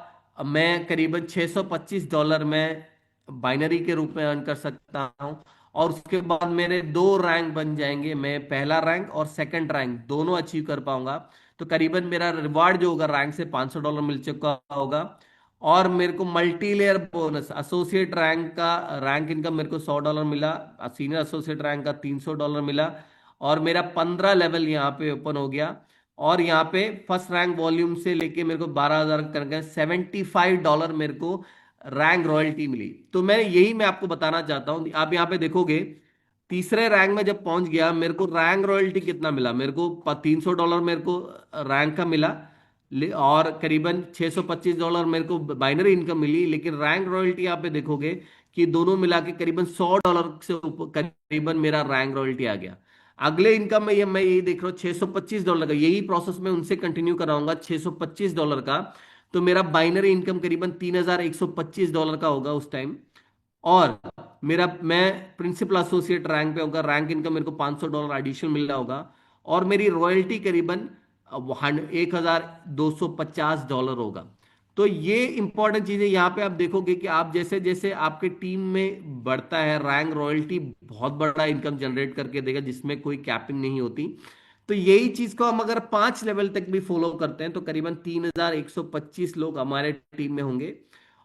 मैं करीबन $625 में बाइनरी के रूप में अर्न कर सकता हूं। और उसके बाद मेरे 2 रैंक बन जाएंगे, मैं पहला रैंक और सेकंड रैंक दोनों अचीव कर पाऊंगा। तो करीबन मेरा रिवार्ड जो होगा, रैंक से $500 मिल चुका होगा। और मेरे को multi layer bonus, associate rank का रैंक इनकम मेरे को $100 मिला, सीनियर एसोसिएट रैंक का $300 मिला। और मेरा 15 लेवल यहाँ पे ओपन हो गया। और यहाँ पे फर्स्ट रैंक वॉल्यूम से लेके मेरे को 12,000 करके $75 मेरे को रैंक रॉयल्टी मिली। तो मैं आपको बताना चाहता हूँ, आप यहाँ पे देखोगे, तीसरे रैंक में जब पहुंच गया, मेरे को रैंक रॉयल्टी कितना मिला, मेरे को $300 मेरे को रैंक का मिला। और करीबन $625 मेरे को बाइनरी इनकम मिली। लेकिन रैंक रॉयल्टी यहाँ पे देखोगे कि दोनों मिला के करीबन $100 से ऊपर करीबन मेरा रैंक रॉयल्टी आ गया। अगले इनकम में ये मैं यही देख रहा हूँ, $625 का, यही प्रोसेस मैं उनसे कंटिन्यू कराऊंगा, $625 का। तो मेरा बाइनरी इनकम करीबन $3,125 का होगा उस टाइम। और मेरा मैं प्रिंसिपल एसोसिएट रैंक पे होगा, रैंक इनकम मेरे को $500 एडिशनल मिल रहा होगा, और मेरी रॉयल्टी करीबन $1,250 होगा। तो ये इंपॉर्टेंट चीज है। यहाँ पे आप देखोगे कि आप जैसे जैसे आपके टीम में बढ़ता है रैंक, रॉयल्टी बहुत बड़ा इनकम जनरेट करके देगा जिसमें कोई कैपिंग नहीं होती। तो यही चीज को हम अगर 5 लेवल तक भी फॉलो करते हैं तो करीबन 3,125 लोग हमारे टीम में होंगे।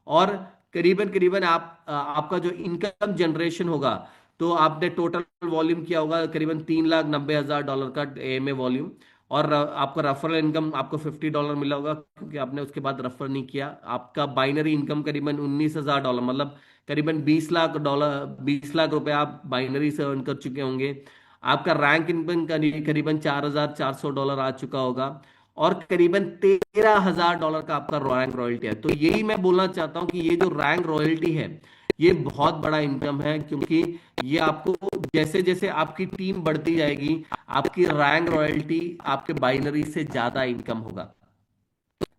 और करीबन करीबन आपका जो इनकम जनरेशन होगा, तो आपने टोटल वॉल्यूम किया होगा करीबन $3,90,000 का एएमए वॉल्यूम। और आपका रेफरल इनकम आपको $50 मिला होगा क्योंकि आपने उसके बाद रेफर नहीं किया। आपका बाइनरी इनकम करीबन $19,000, मतलब करीबन $20 लाख, $20 लाख आप बाइनरी से अर्न कर चुके होंगे। आपका रैंक इनकम करीबन $4,400 आ चुका होगा। और करीबन $13,000 का आपका रैंक रॉयल्टी है। तो यही मैं बोलना चाहता हूं कि ये जो रैंक रॉयल्टी है ये बहुत बड़ा इनकम है, क्योंकि ये आपको जैसे जैसे आपकी टीम बढ़ती जाएगी आपकी रैंक रॉयल्टी आपके बाइनरी से ज्यादा इनकम होगा।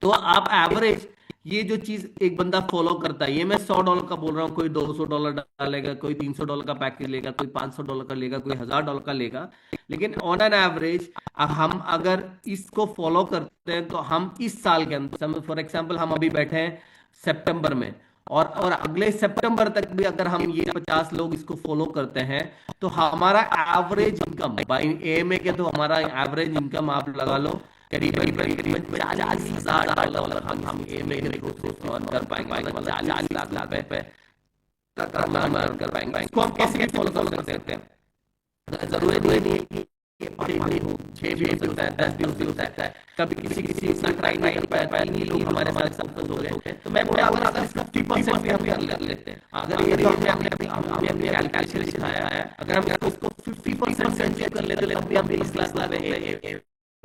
तो आप एवरेज ये जो चीज एक बंदा फॉलो करता है, ये मैं $100 का बोल रहा हूँ, कोई $200 डालेगा, कोई $300 का पैकेज लेगा, कोई $500 का लेगा, कोई $1,000 का लेगा। लेकिन ऑन एन एवरेज हम अगर इसको फॉलो करते हैं तो हम इस साल के अंदर, फॉर एग्जाम्पल हम अभी बैठे हैं सितंबर में, और अगले सितंबर तक भी अगर हम ये 50 लोग इसको फॉलो करते हैं तो हमारा एवरेज इनकम बाई एएमए के, तो हमारा एवरेज इनकम आप लगा लो करीबन करीबन $40,000 हम एएमए के ग्रोथ से अर्न कर पाएंगे, मतलब 40 लाख रुपए तक हम अर्न कर पाएंगे। इसको हम कैसे फॉलो कर सकते हैं? जरूरी नहीं है कि ये बड़ी बड़ी हो, 6 भी हो सकता है, 10 भी हो सकता है। कभी किसी किसी इतना ट्राई नहीं कर पाया, 3 ही लोग हमारे साथ सक्सेस हो गए, तो मैं बोला अगर इसका 50% भी हम कर लेते हैं, अगर ये जो हमने हमने अपनी हमने अपनी कैलकुलेशन सिखाया है, अगर हम इसको 50% कर लेते तब भी हम 20 लाख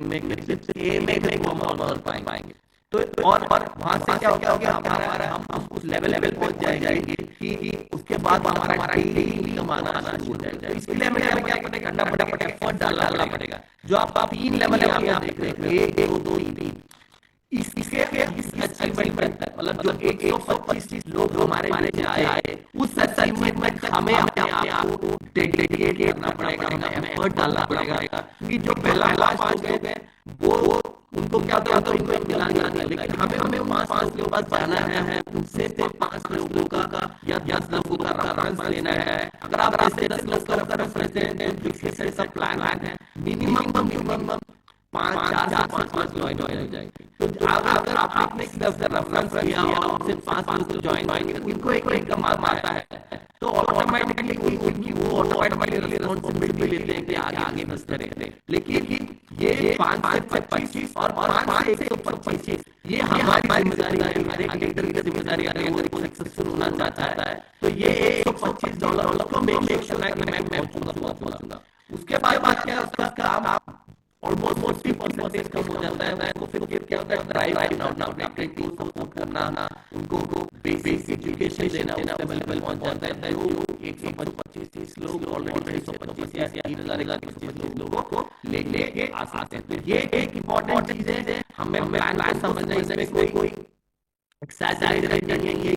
में हम और पाएंगे। तो और वहां से क्या होगा हमारा हम उस लेवल पहुंच जाएंगे कि उसके बाद हमारा डेली इनकम आना शुरू हो जाएगा। तो इसके लिए हमें क्या करना पड़ेगा, एफर्ट डालना पड़ेगा। जो आप 3 लेवल यहाँ देख रहे हैं, 1, 2, 3, इसके इस अचीवमेंट तक, मतलब जो 125 लोग हमारे नीचे आए उस अचीवमेंट में हमें अपने आप को डेडिकेट करना पड़ेगा, हमें एफर्ट डालना पड़ेगा। क्योंकि जो पहला 5 लोग हैं वो उनको क्या होता है, उनको मिला नहीं, लेकिन हमें हमें 5 लोगों के पास जाना है, उनसे 5 लोगों का या 10 लोगों का रेफरेंस लेना है। अगर आप 10 लोगों का रेफरेंस लेते हैं तो इसके सब प्लान है, मिनिमम 4 से 5 ज्वाइन हो जाएंगे। तो अगर आपने सिर्फ रेफरेंस किया और उनसे 5 लोग ज्वाइन होंगे, उनको एक इनकम आता है, तो ऑटोमेटिकली वो ऑटोमेटिकली रिस्पॉन्सिबिलिटी लेते हैं कि आगे आगे बढ़ते रहे। लेकिन ये 5 से 25 और 5 से 125 ये हमारी जिम्मेदारी है, हर एक लीडर की जिम्मेदारी है अगर वो सक्सेसफुल होना चाहता है। तो ये $125 को मेक श्योर है कि मैं पहुंचूंगा। उसके बाद क्या उसका काम ऑलमोस्ट 50% कम हो जाता है। उसको फिर क्या होता है, ड्राइव करना, अपने टीम को सपोर्ट करना, उनको बेसिक एजुकेशन देना, उस लेवल पहुंच जाता है। जो 125 लोग ऑलरेडी 125 या 3,025 लोगों को लेके आ सकते हैं। तो ये एक इम्पोर्टेंट चीज है, हमें प्लान समझना है, इसमें कोई एक्सैजरेशन नहीं है।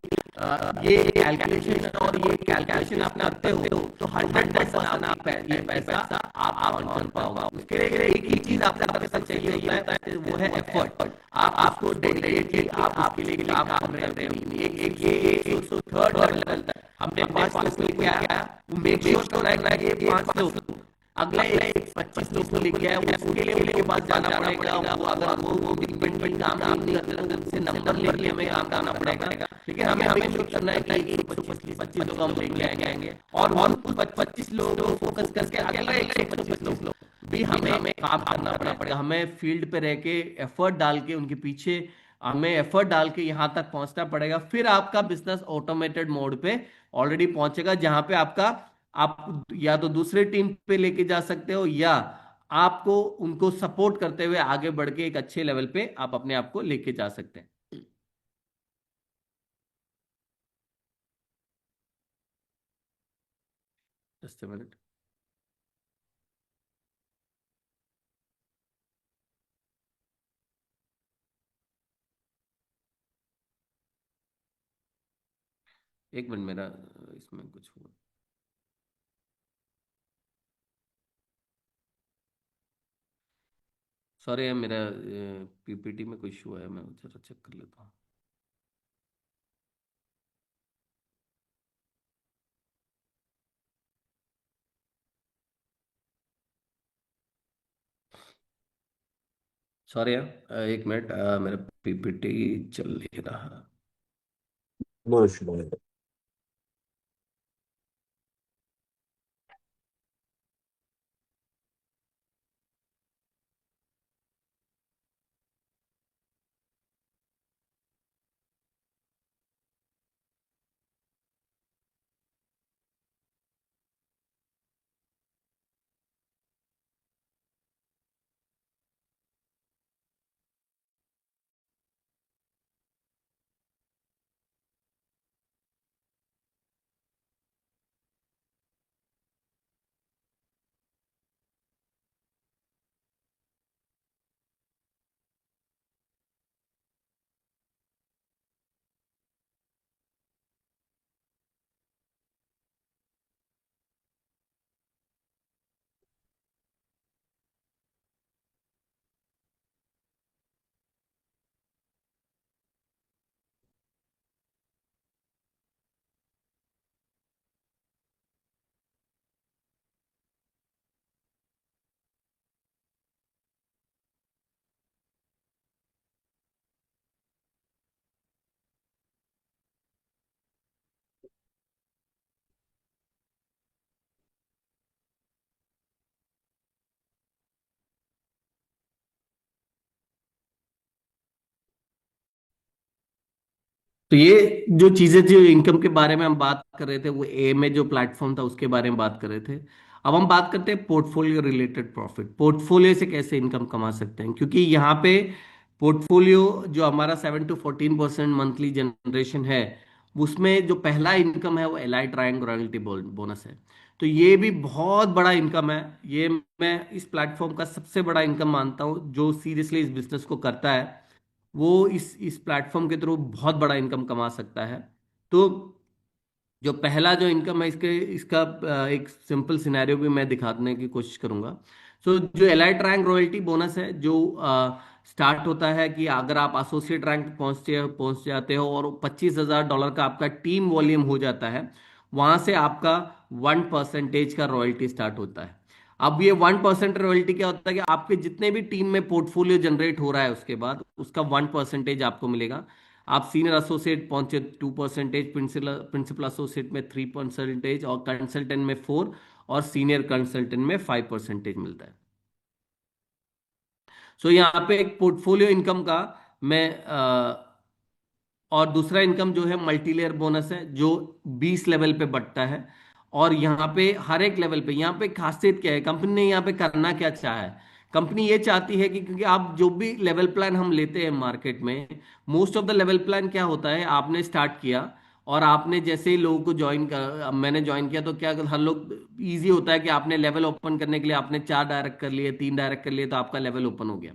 ये कैलकुलेशन और ये कैलकुलेशन आप करते हो तो 100% आप ये पैसा आप अर्न कर पाओगे। उसके लिए एक ही चीज आपका पैसा चाहिए होता है, वो है एफर्ट। आप आपको डेडिकेटली आप आपके लिए काम कर रहे हो। एक ये थर्ड लेवल तक हमने 5 लोग को लेके आया, मेक श्योर करना है कि ये 5 लोग अगले 25 लोग को लेके आए, उसके लिए उनके पास जाना पड़ेगा। वो अगर वो डिपेंडेंट काम नहीं करते तो उनसे नंबर लेके हमें काम करना पड़ेगा। लेकिन हमें हमें जो करना है कि 25 लोग हम लेके आएंगे, और उन 25 लोगों को फोकस करके अगले 125 लोग भी हमें काम करना पड़ेगा। हमें फील्ड पे रह के एफर्ट डाल के उनके पीछे हमें एफर्ट डाल के यहाँ तक पहुंचना पड़ेगा। फिर आपका बिजनेस ऑटोमेटेड मोड पे ऑलरेडी पहुंचेगा, जहां पे आपका आप या तो दूसरे टीम पे लेके जा सकते हो, या आपको उनको सपोर्ट करते हुए आगे बढ़ के एक अच्छे लेवल पे आप अपने आप को लेके जा सकते हैं। Just a minute. एक मिनट, मेरा इसमें कुछ हुआ। सॉरी यार, मेरा पीपीटी में कुछ इशू है, मैं जरा चेक कर लेता हूँ। सॉरी यार, एक मिनट, मेरा पीपीटी चल नहीं रहा। No issue. तो ये जो चीजें, जो इनकम के बारे में हम बात कर रहे थे, वो ए में जो प्लेटफॉर्म था उसके बारे में बात कर रहे थे। अब हम बात करते हैं पोर्टफोलियो रिलेटेड प्रॉफिट, पोर्टफोलियो से कैसे इनकम कमा सकते हैं, क्योंकि यहाँ पे पोर्टफोलियो जो हमारा 7 to 14% मंथली जनरेशन है, उसमें जो पहला इनकम है वो एलआई ट्रायंग रॉयल्टी बोनस है। तो ये भी बहुत बड़ा इनकम है। ये मैं इस प्लेटफॉर्म का सबसे बड़ा इनकम मानता हूँ। जो सीरियसली इस बिजनेस को करता है वो इस प्लेटफॉर्म के थ्रू बहुत बड़ा इनकम कमा सकता है। तो जो पहला जो इनकम है, इसके इसका एक सिंपल सिनेरियो भी मैं दिखाने की कोशिश करूंगा। सो जो एलआई रैंक रॉयल्टी बोनस है, जो स्टार्ट होता है कि अगर आप एसोसिएट रैंक पहुंच जाते हो और $25,000 का आपका टीम वॉल्यूम हो जाता है, वहां से आपका 1% का रॉयल्टी स्टार्ट होता है। अब ये 1% रॉयल्टी क्या होता है कि आपके जितने भी टीम में पोर्टफोलियो जनरेट हो रहा है उसके बाद उसका 1% आपको मिलेगा। आप सीनियर एसोसिएट पहुंचे 2%, प्रिंसिपल एसोसिएट में 3%, और कंसल्टेंट में 4, और सीनियर कंसल्टेंट में 5% मिलता है। सो यहाँ पे एक पोर्टफोलियो इनकम का मैं और दूसरा इनकम जो है मल्टी लेयर बोनस है, जो 20 लेवल पे बढ़ता है। और यहाँ पे हर एक लेवल पे, यहाँ पे खासियत क्या है, कंपनी ने यहाँ पे करना क्या चाहा है। कंपनी ये चाहती है कि क्योंकि आप जो भी लेवल प्लान हम लेते हैं मार्केट में, most of the level plan क्या होता है, आपने स्टार्ट किया और आपने जैसे ही लोगों को ज्वाइन कर, अब मैंने ज्वाइन किया तो क्या हर लोग, इजी होता है कि आपने लेवल ओपन करने के लिए आपने 4 डायरेक्ट कर लिए, 3 डायरेक्ट कर लिए, तो आपका लेवल ओपन हो गया।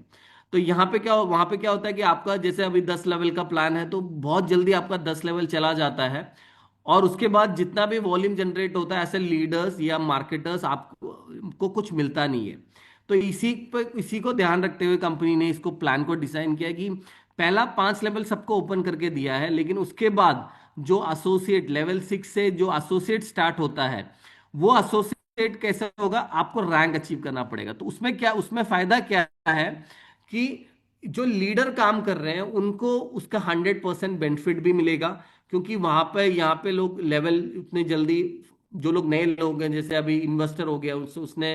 तो यहाँ पे क्या, वहां पे क्या होता है कि आपका जैसे अभी 10 लेवल का प्लान है तो बहुत जल्दी आपका 10 लेवल चला जाता है। और उसके बाद जितना भी वॉल्यूम जनरेट होता है, ऐसे लीडर्स या मार्केटर्स आपको को कुछ मिलता नहीं है। तो इसी को ध्यान रखते हुए कंपनी ने इसको प्लान को डिजाइन किया कि पहला 5 लेवल सबको ओपन करके दिया है, लेकिन उसके बाद जो एसोसिएट लेवल 6 से जो एसोसिएट स्टार्ट होता है, वो एसोसिएट कैसे होगा, आपको रैंक अचीव करना पड़ेगा। तो उसमें क्या, उसमें फायदा क्या है कि जो लीडर काम कर रहे हैं उनको उसका 100% बेनिफिट भी मिलेगा। क्योंकि वहां पे यहाँ पे लोग लेवल उतने जल्दी, जो लोग नए लोग हैं, जैसे अभी इन्वेस्टर हो गया, उसने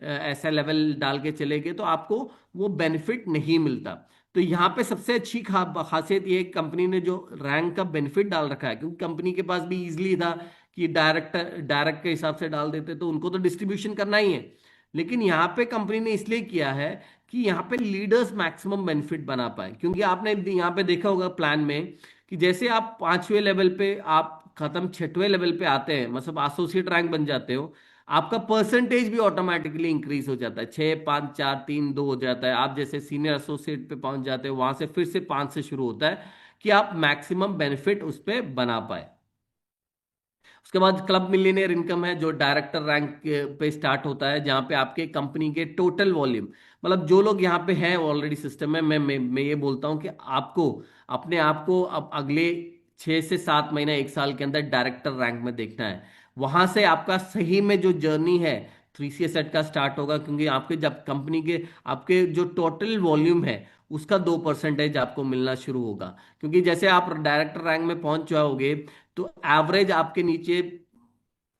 ऐसा लेवल डाल के चले गए, तो आपको वो बेनिफिट नहीं मिलता। तो यहाँ पे सबसे अच्छी खासियत ये है कि कंपनी ने जो रैंक का बेनिफिट डाल रखा है, क्योंकि कंपनी के पास भी इजीली था कि डायरेक्ट डायरेक्ट के हिसाब से डाल देते तो उनको तो डिस्ट्रीब्यूशन करना ही है। लेकिन यहाँ पे कंपनी ने इसलिए किया है कि यहाँ पे लीडर्स मैक्सिमम बेनिफिट बना पाए। क्योंकि आपने यहाँ पे देखा होगा प्लान में कि जैसे आप 5वें लेवल पे आप खत्म 6वें लेवल पे आते हैं, मतलब एसोसिएट रैंक बन जाते हो, आपका परसेंटेज भी ऑटोमेटिकली इंक्रीज हो जाता है, 6, 5, 4, 3, 2 हो जाता है। आप जैसे सीनियर एसोसिएट पे पहुंच जाते हो, वहां से फिर से 5 से शुरू होता है कि आप मैक्सिमम बेनिफिट उस पर बना पाए। उसके बाद क्लब मिलियनेयर इनकम है, जो डायरेक्टर रैंक पे स्टार्ट होता है, जहाँ पे आपके कंपनी के टोटल वॉल्यूम, मतलब जो लोग यहाँ पे हैं ऑलरेडी सिस्टम में, मैं ये बोलता हूँ कि आपको अपने आप को अब अगले 6 से 7 महीने 1 साल के अंदर डायरेक्टर रैंक में देखना है। वहां से आपका सही में जो जर्नी है 3C एसेट का स्टार्ट होगा, क्योंकि आपके जब कंपनी के आपके जो टोटल वॉल्यूम है उसका 2% आपको मिलना शुरू होगा। क्योंकि जैसे आप डायरेक्टर रैंक में पहुंच जाओगे तो एवरेज आपके नीचे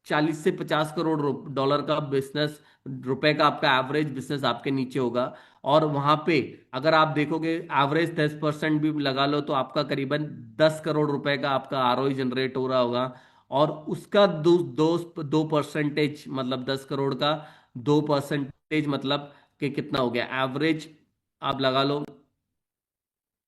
40 से 50 करोड़ डॉलर का बिजनेस, रुपए का आपका एवरेज बिजनेस आपके नीचे होगा। और वहां पे अगर आप देखोगे एवरेज 10% भी लगा लो तो आपका करीबन 10 करोड़ रुपए का आपका आरओई जनरेट हो रहा होगा। और उसका 2% मतलब 10 करोड़ का 2% मतलब कि कितना हो गया एवरेज, आप लगा लो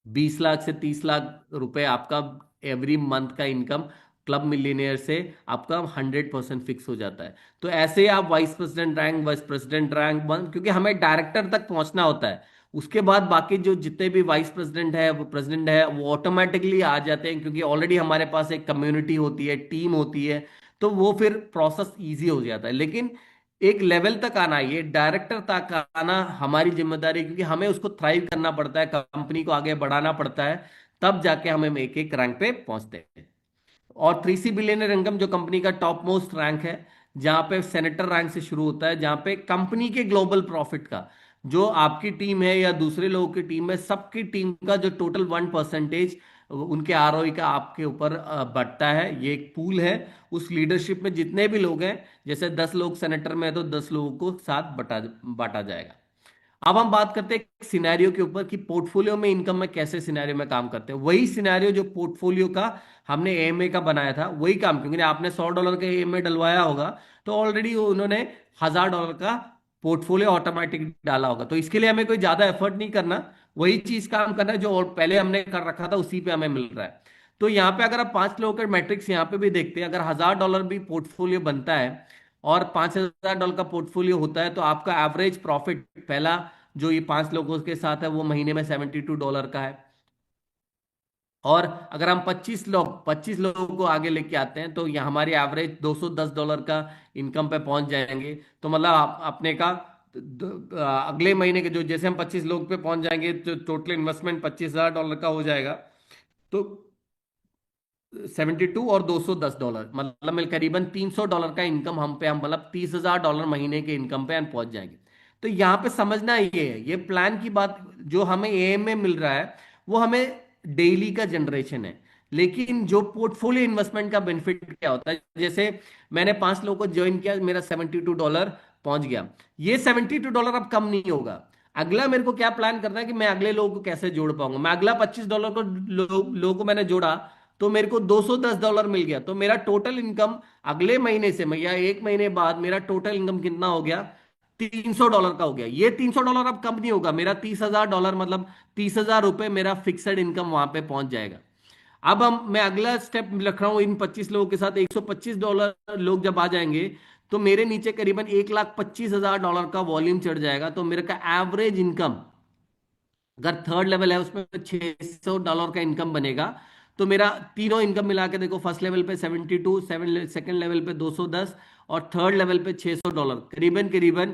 20 लाख से 30 लाख रुपए आपका एवरी मंथ का इनकम क्लब मिलियनेयर से आपका 100% फिक्स हो जाता है। तो ऐसे ही आप वाइस प्रेसिडेंट रैंक वन, क्योंकि हमें डायरेक्टर तक पहुंचना होता है। उसके बाद बाकी जो जितने भी वाइस प्रेसिडेंट है, वो प्रेसिडेंट है, वो ऑटोमेटिकली आ जाते हैं, क्योंकि ऑलरेडी हमारे पास एक कम्युनिटी होती है, टीम होती है। तो वो फिर प्रोसेस इजी हो जाता है। लेकिन एक लेवल तक आना, ये डायरेक्टर तक आना हमारी जिम्मेदारी है, क्योंकि हमें उसको थ्राइव करना पड़ता है, कंपनी को आगे बढ़ाना पड़ता है, तब जाके हम एक एक रैंक पे पहुंचते हैं। और 3C बिलियनर इनकम जो कंपनी का टॉप मोस्ट रैंक है, जहां पे सेनेटर रैंक से शुरू होता है, जहां पे कंपनी के ग्लोबल प्रॉफिट का, जो आपकी टीम है या दूसरे लोगों की टीम है, सबकी टीम का जो टोटल 1% उनके आरओई का आपके ऊपर बढ़ता है। ये एक पूल है। उस लीडरशिप में जितने भी लोग हैं, जैसे 10 लोग सेनेटर में है तो 10 लोगों को साथ बटा बांटा जाएगा। अब हम बात करते हैं सिनेरियो के ऊपर कि पोर्टफोलियो में इनकम में कैसे सिनेरियो में काम करते हैं। वही सिनेरियो जो पोर्टफोलियो का हमने एएमए का बनाया था, वही काम, क्योंकि आपने $100 का एएमए डलवाया होगा तो ऑलरेडी उन्होंने $1000 का पोर्टफोलियो ऑटोमेटिक डाला होगा। तो इसके लिए हमें कोई ज्यादा एफर्ट नहीं करना, वही चीज काम करना है जो पहले हमने कर रखा था, उसी पे हमें मिल रहा है। तो यहाँ पे अगर आप 5 लोगों के मैट्रिक्स यहाँ पे भी देखते हैं, अगर $1000 भी पोर्टफोलियो बनता है और $5000 का पोर्टफोलियो होता है, तो आपका एवरेज प्रॉफिट पहला जो ये 5 लोगों के साथ है वो महीने में $72 का है। और अगर हम 25 लोगों को आगे लेके आते हैं तो यहाँ हमारी एवरेज $210 का इनकम पे पहुंच जाएंगे। तो मतलब अपने का अगले महीने के जो, जैसे हम 25 लोग पे पहुंच जाएंगे तो टोटल इन्वेस्टमेंट $25,000 का हो जाएगा। तो 72 और $210, मतलब मिल करीबन $300 का इनकम हम पे, हम मतलब $30,000 महीने के इनकम पे हम पहुंच जाएंगे। तो यहाँ पे समझना ये है, ये प्लान की बात, जो हमें एएम में मिल रहा है वो हमें डेली का जनरेशन है। लेकिन जो पोर्टफोलियो इन्वेस्टमेंट का बेनिफिट क्या होता है, जैसे मैंने 5 लोगों को ज्वाइन किया, मेरा $72 पहुंच गया। ये $72 अब कम नहीं होगा। अगला मेरे को क्या प्लान करना है कि मैं अगले लोगों को कैसे जोड़ पाऊंगा। मैं अगला $25 को लोगों को मैंने जोड़ा तो मेरे को $210 मिल गया। तो मेरा टोटल इनकम अगले महीने से या 1 महीने बाद मेरा टोटल इनकम कितना हो गया, $300 का हो गया। ये $300 अब कम नहीं होगा, मेरा $30,000 मतलब $30,000 मेरा फिक्सड इनकम वहां पे पहुंच जाएगा। अब मैं अगला स्टेप रख रहा हूं इन 25 लोगों के साथ, $125 लोग जब आ जाएंगे तो मेरे नीचे करीबन $1,25,000 का वॉल्यूम चढ़ जाएगा। तो मेरे का एवरेज इनकम अगर थर्ड लेवल है उसमें $600 का इनकम बनेगा। तो मेरा तीनों इनकम मिला के देखो, फर्स्ट लेवल पे 72, सेकंड लेवल पे 210 और थर्ड लेवल पे $600, करीबन करीबन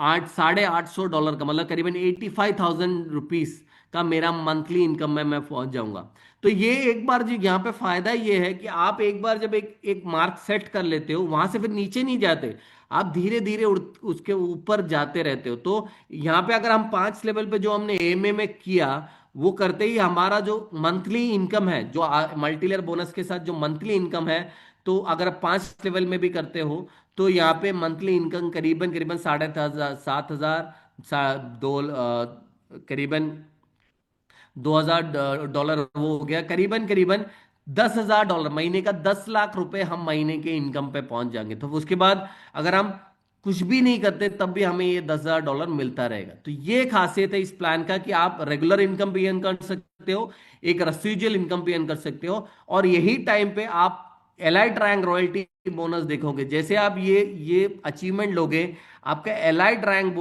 800-850 का, मतलब करीबन ₹85,000 का मेरा मंथली इनकम में मैं पहुंच जाऊंगा। तो ये एक बार जी यहाँ पे फायदा ये है कि आप एक बार जब एक एक मार्क सेट कर लेते हो, वहां से फिर नीचे नहीं जाते, आप धीरे धीरे उसके ऊपर जाते रहते हो। तो यहाँ पे अगर हम 5 लेवल पे जो हमने एमए में किया, वो करते ही हमारा जो मंथली इनकम है, जो मल्टी लेयर बोनस के साथ जो मंथली इनकम है, तो अगर आप 5 लेवल में भी करते हो तो यहाँ पे मंथली इनकम करीबन करीबन 7,500 करीबन $2,000 वो हो गया, करीबन करीबन $10,000, महीने का 10 लाख रुपए हम महीने के इनकम पे पहुंच जाएंगे। तो उसके बाद अगर हम कुछ भी नहीं करते तब भी हमें ये $10,000 मिलता रहेगा। तो ये खासियत है इस प्लान का कि आप रेगुलर इनकम भी अर्न कर सकते हो, एक रेसिडुअल इनकम भी अर्न कर सकते हो, और यही टाइम पे आप एलाइट रैंक रॉयल्टी बोनस देखोगे। जैसे आप ये अचीवमेंट लोगे, आपका एलाइट रैंक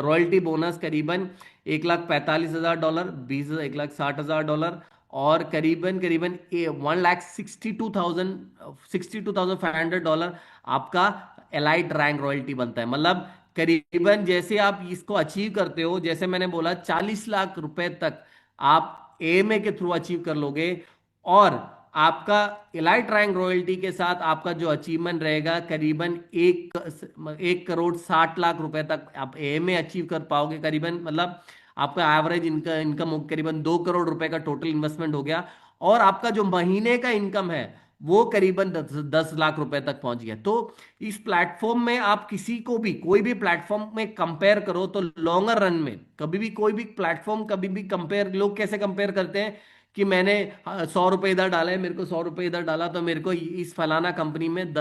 रॉयल्टी बोनस करीबन $1,45,000, 1,60,000 और करीबन करीबन 1,62,500 आपका एलाइट रैंक रॉयल्टी बनता है। मतलब करीबन जैसे आप इसको अचीव करते हो, जैसे मैंने बोला 40 लाख रुपए तक आप एएमए के थ्रू अचीव कर लोगे। और आपका इलाइट रैंक रॉयल्टी के साथ आपका जो अचीवमेंट रहेगा करीबन 1,60 लाख रुपए तक आप एएमए अचीव कर पाओगे। करीबन मतलब आपका एवरेज इनकम करीबन 2 करोड़ रुपए का टोटल इन्वेस्टमेंट हो गया। और आपका जो महीने का इनकम है वो करीबन 10 लाख रुपए तक पहुंच गया। तो इस प्लेटफॉर्म में आप किसी को भी कोई भी प्लेटफॉर्म में कंपेयर करो तो लॉन्गर रन में कभी भी कोई भी प्लेटफॉर्म कभी भी कंपेयर, लोग कैसे कंपेयर करते हैं कि मैंने 100 रुपए इधर डाला है, मेरे को 100 रुपए इधर डाला तो मेरे को इस फलाना कंपनी में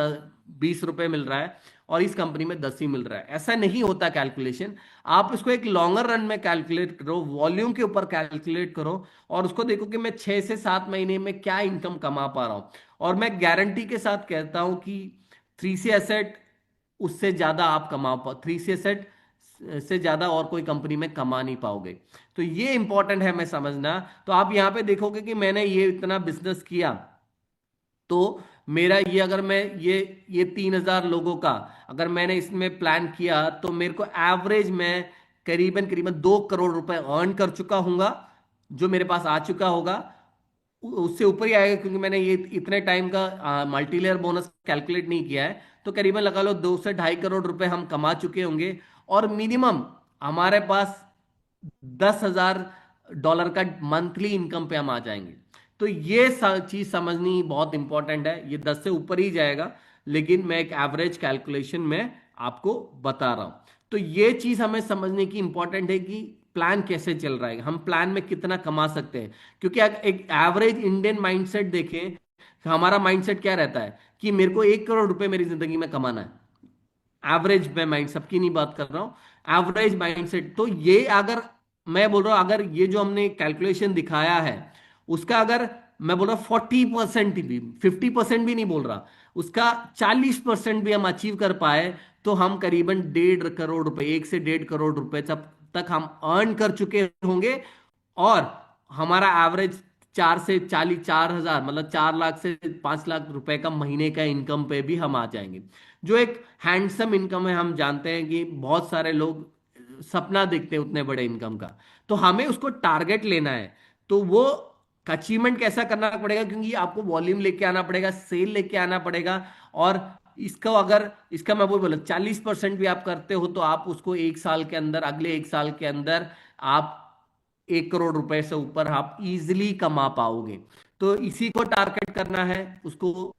20 रुपए मिल रहा है और इस कंपनी में 10 ही मिल रहा है। ऐसा नहीं होता कैलकुलेशन। आप इसको एक लॉन्गर रन में कैलकुलेट करो, वॉल्यूम के ऊपर कैलकुलेट करो और उसको देखो कि मैं 6 से 7 महीने में क्या इनकम कमा पा रहा हूं। और मैं गारंटी के साथ कहता हूं कि थ्री सी एसेट उससे ज्यादा आप कमा पा, थ्री सी एसेट से ज्यादा और कोई कंपनी में कमा नहीं पाओगे। तो ये इंपॉर्टेंट है मैं समझना। तो आप यहां पे देखोगे कि मैंने ये इतना बिजनेस किया तो मेरा ये अगर मैं ये 3,000 लोगों का अगर मैंने इसमें प्लान किया तो मेरे को एवरेज मैं करीबन करीबन 2 करोड़ रुपए अर्न कर चुका हूंगा, जो मेरे पास आ चुका होगा। उससे ऊपर ही आएगा क्योंकि मैंने ये इतने टाइम का मल्टी लेयर बोनस कैलकुलेट नहीं किया है। तो करीबन लगा लो 2 से 2.5 करोड़ रुपए हम कमा चुके होंगे। और मिनिमम हमारे पास $10,000 का मंथली इनकम पे हम आ जाएंगे। तो ये चीज समझनी बहुत इंपॉर्टेंट है। ये 10 से ऊपर ही जाएगा, लेकिन मैं एक एवरेज कैलकुलेशन में आपको बता रहा हूं। तो ये चीज हमें समझने की इंपॉर्टेंट है कि प्लान कैसे चल रहा है, हम प्लान में कितना कमा सकते हैं। क्योंकि अगर एक एवरेज इंडियन माइंडसेट देखें, हमारा माइंडसेट क्या रहता है कि मेरे को 1 करोड़ रुपए मेरी जिंदगी में कमाना है। एवरेज में माइंड, सबकी नहीं बात कर रहा हूं, एवरेज माइंडसेट। तो ये अगर मैं बोल रहा हूं अगर ये जो हमने कैलकुलेशन दिखाया है उसका अगर मैं बोल रहा हूं 40% भी, 50% भी नहीं बोल रहा, उसका 40% भी हम अचीव कर पाए तो हम करीबन 1.5 करोड़ रुपए, 1 से 1.5 करोड़ रुपए तक हम अर्न कर चुके होंगे। और हमारा एवरेज 4 से 4,000 मतलब 4 लाख से 5 लाख रुपए का महीने का इनकम पे भी हम आ जाएंगे, जो एक हैंडसम इनकम है। हम जानते हैं कि बहुत सारे लोग सपना देखते हैं उतने बड़े इनकम का, तो हमें उसको टारगेट लेना है। तो वो अचीवमेंट कैसा करना पड़ेगा, क्योंकि आपको वॉल्यूम लेके आना पड़ेगा, सेल लेके आना पड़ेगा। और इसका अगर इसका मैं वो बोला 40% भी आप करते हो तो आप उसको 1 साल के अंदर, अगले 1 साल के अंदर आप 1 करोड़ रुपए से ऊपर आप इजिली कमा पाओगे। तो इसी को टारगेट करना है उसको।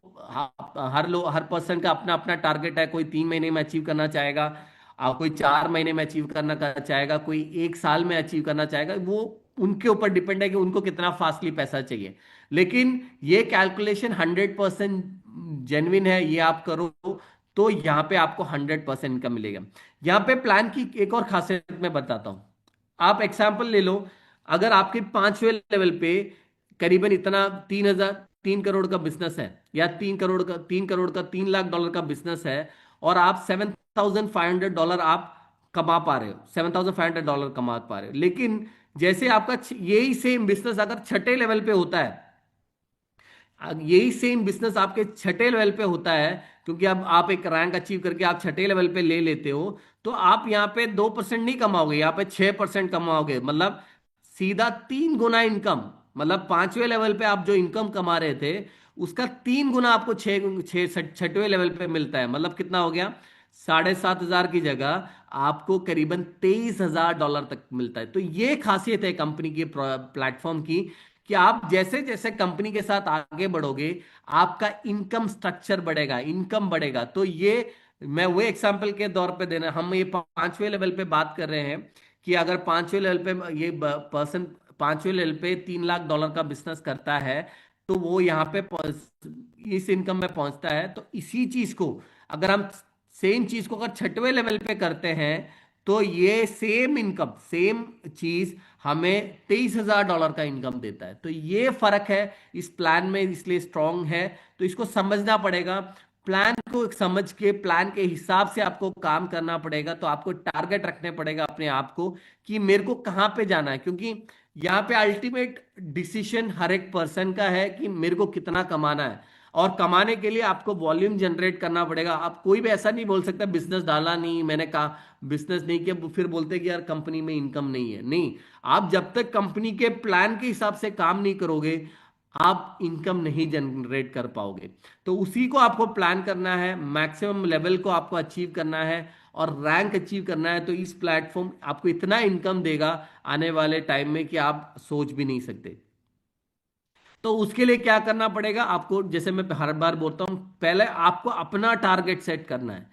हर पर्सन का अपना अपना टारगेट है। कोई 3 महीने में अचीव करना चाहेगा, कोई 4 महीने में अचीव करना चाहेगा, कोई 1 साल में अचीव करना चाहेगा। वो उनके ऊपर डिपेंड है कि उनको कितना फास्टली पैसा चाहिए। लेकिन ये कैलकुलेशन 100% जेन्युइन है, ये आप करो तो यहाँ पे आपको 100% इनकम मिलेगा। यहाँ पे प्लान की एक और खासियत मैं बताता हूँ। आप एग्जाम्पल ले लो, अगर आपके 5वें लेवल पे करीबन इतना 3 करोड़ का बिजनेस है, या 3 करोड़ का $3 लाख का बिजनेस है, और आप $7,500 आप कमा पा रहे हो, $7,500 कमा पा रहे हो। लेकिन जैसे आपका यही सेम बिजनेस अगर 6 लेवल पे होता है, यही सेम बिजनेस आपके 6 लेवल पे होता है, क्योंकि अब आप एक रैंक अचीव करके आप 6 लेवल पे ले लेते हो, तो आप यहाँ पे 2% नहीं कमाओगे, यहाँ पे 6% कमाओगे। मतलब सीधा 3 गुना इनकम। मतलब 5वें लेवल पे आप जो इनकम कमा रहे थे उसका 3 गुना आपको 6वें लेवल पे मिलता है। मतलब कितना हो गया, 7,500 की जगह आपको करीबन $23,000 तक मिलता है। तो ये खासियत है कंपनी की, प्लेटफॉर्म की, कि आप जैसे जैसे कंपनी के साथ आगे बढ़ोगे आपका इनकम स्ट्रक्चर बढ़ेगा, इनकम बढ़ेगा। तो ये मैं वो एग्जांपल के तौर पे देना, हम ये 5वें लेवल पे बात कर रहे हैं कि अगर 5वें लेवल पे ये पर्सन 5वें लेवल पे $3 लाख का बिजनेस करता है तो वो यहाँ पे इस इनकम में पहुंचता है। तो इसी चीज को अगर हम सेम चीज को अगर 6वें लेवल पे करते हैं तो ये सेम इनकम, सेम चीज हमें $23,000 का इनकम देता है। तो ये फर्क है इस प्लान में, इसलिए स्ट्रांग है। तो इसको समझना पड़ेगा। प्लान को समझ के प्लान के हिसाब से आपको काम करना पड़ेगा। तो आपको टारगेट रखने पड़ेगा अपने आप को कि मेरे को कहाँ पे जाना है, क्योंकि यहाँ पे अल्टीमेट डिसीजन हर एक पर्सन का है कि मेरे को कितना कमाना है। और कमाने के लिए आपको वॉल्यूम जनरेट करना पड़ेगा। आप कोई भी ऐसा नहीं बोल सकता बिजनेस डाला नहीं, मैंने कहा बिजनेस नहीं किया, फिर बोलते कि यार कंपनी में इनकम नहीं है। नहीं, आप जब तक कंपनी के प्लान के हिसाब से काम नहीं करोगे आप इनकम नहीं जनरेट कर पाओगे। तो उसी को आपको प्लान करना है, मैक्सिमम लेवल को आपको अचीव करना है और रैंक अचीव करना है। तो इस प्लेटफॉर्म आपको इतना इनकम देगा आने वाले टाइम में कि आप सोच भी नहीं सकते। तो उसके लिए क्या करना पड़ेगा आपको, जैसे मैं हर बार बोलता हूं, पहले आपको अपना टारगेट सेट करना है।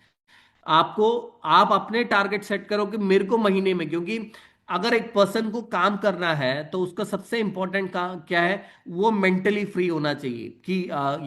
आपको आप अपने टारगेट सेट करो कि मेरे को महीने में, क्योंकि अगर एक पर्सन को काम करना है तो उसका सबसे इंपॉर्टेंट काम क्या है, वो मेंटली फ्री होना चाहिए कि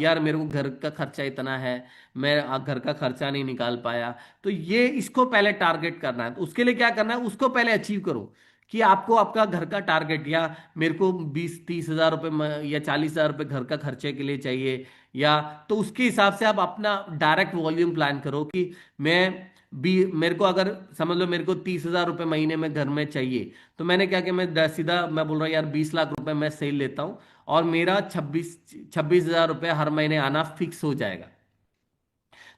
यार मेरे को घर का खर्चा इतना है, मैं घर का खर्चा नहीं निकाल पाया। तो ये इसको पहले टारगेट करना है। तो उसके लिए क्या करना है, उसको पहले अचीव करो कि आपको आपका घर का टारगेट, या मेरे को 20-30 हज़ार रुपये या 40 हज़ार रुपये घर का खर्चे के लिए चाहिए, या तो उसके हिसाब से आप अपना डायरेक्ट वॉल्यूम प्लान करो कि मैं भी, मेरे को अगर समझ लो मेरे को 30 हज़ार रुपये महीने में घर में चाहिए, तो मैंने क्या कि मैं सीधा मैं बोल रहा हूँ यार 20 लाख रुपए मैं सेल लेता हूँ और मेरा 26 हज़ार रुपये हर महीने आना फिक्स हो जाएगा।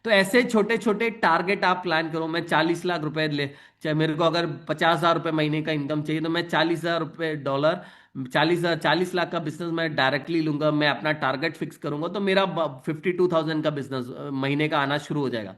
तो ऐसे छोटे छोटे टारगेट आप प्लान करो। मैं 40 लाख रुपए ले, चाहे मेरे को अगर 50 हज़ार रुपये महीने का इनकम चाहिए तो मैं 40 हज़ार रुपये डॉलर, 40 लाख का बिजनेस मैं डायरेक्टली लूंगा। मैं अपना टारगेट फिक्स करूंगा तो मेरा 52,000 का बिजनेस महीने का आना शुरू हो जाएगा।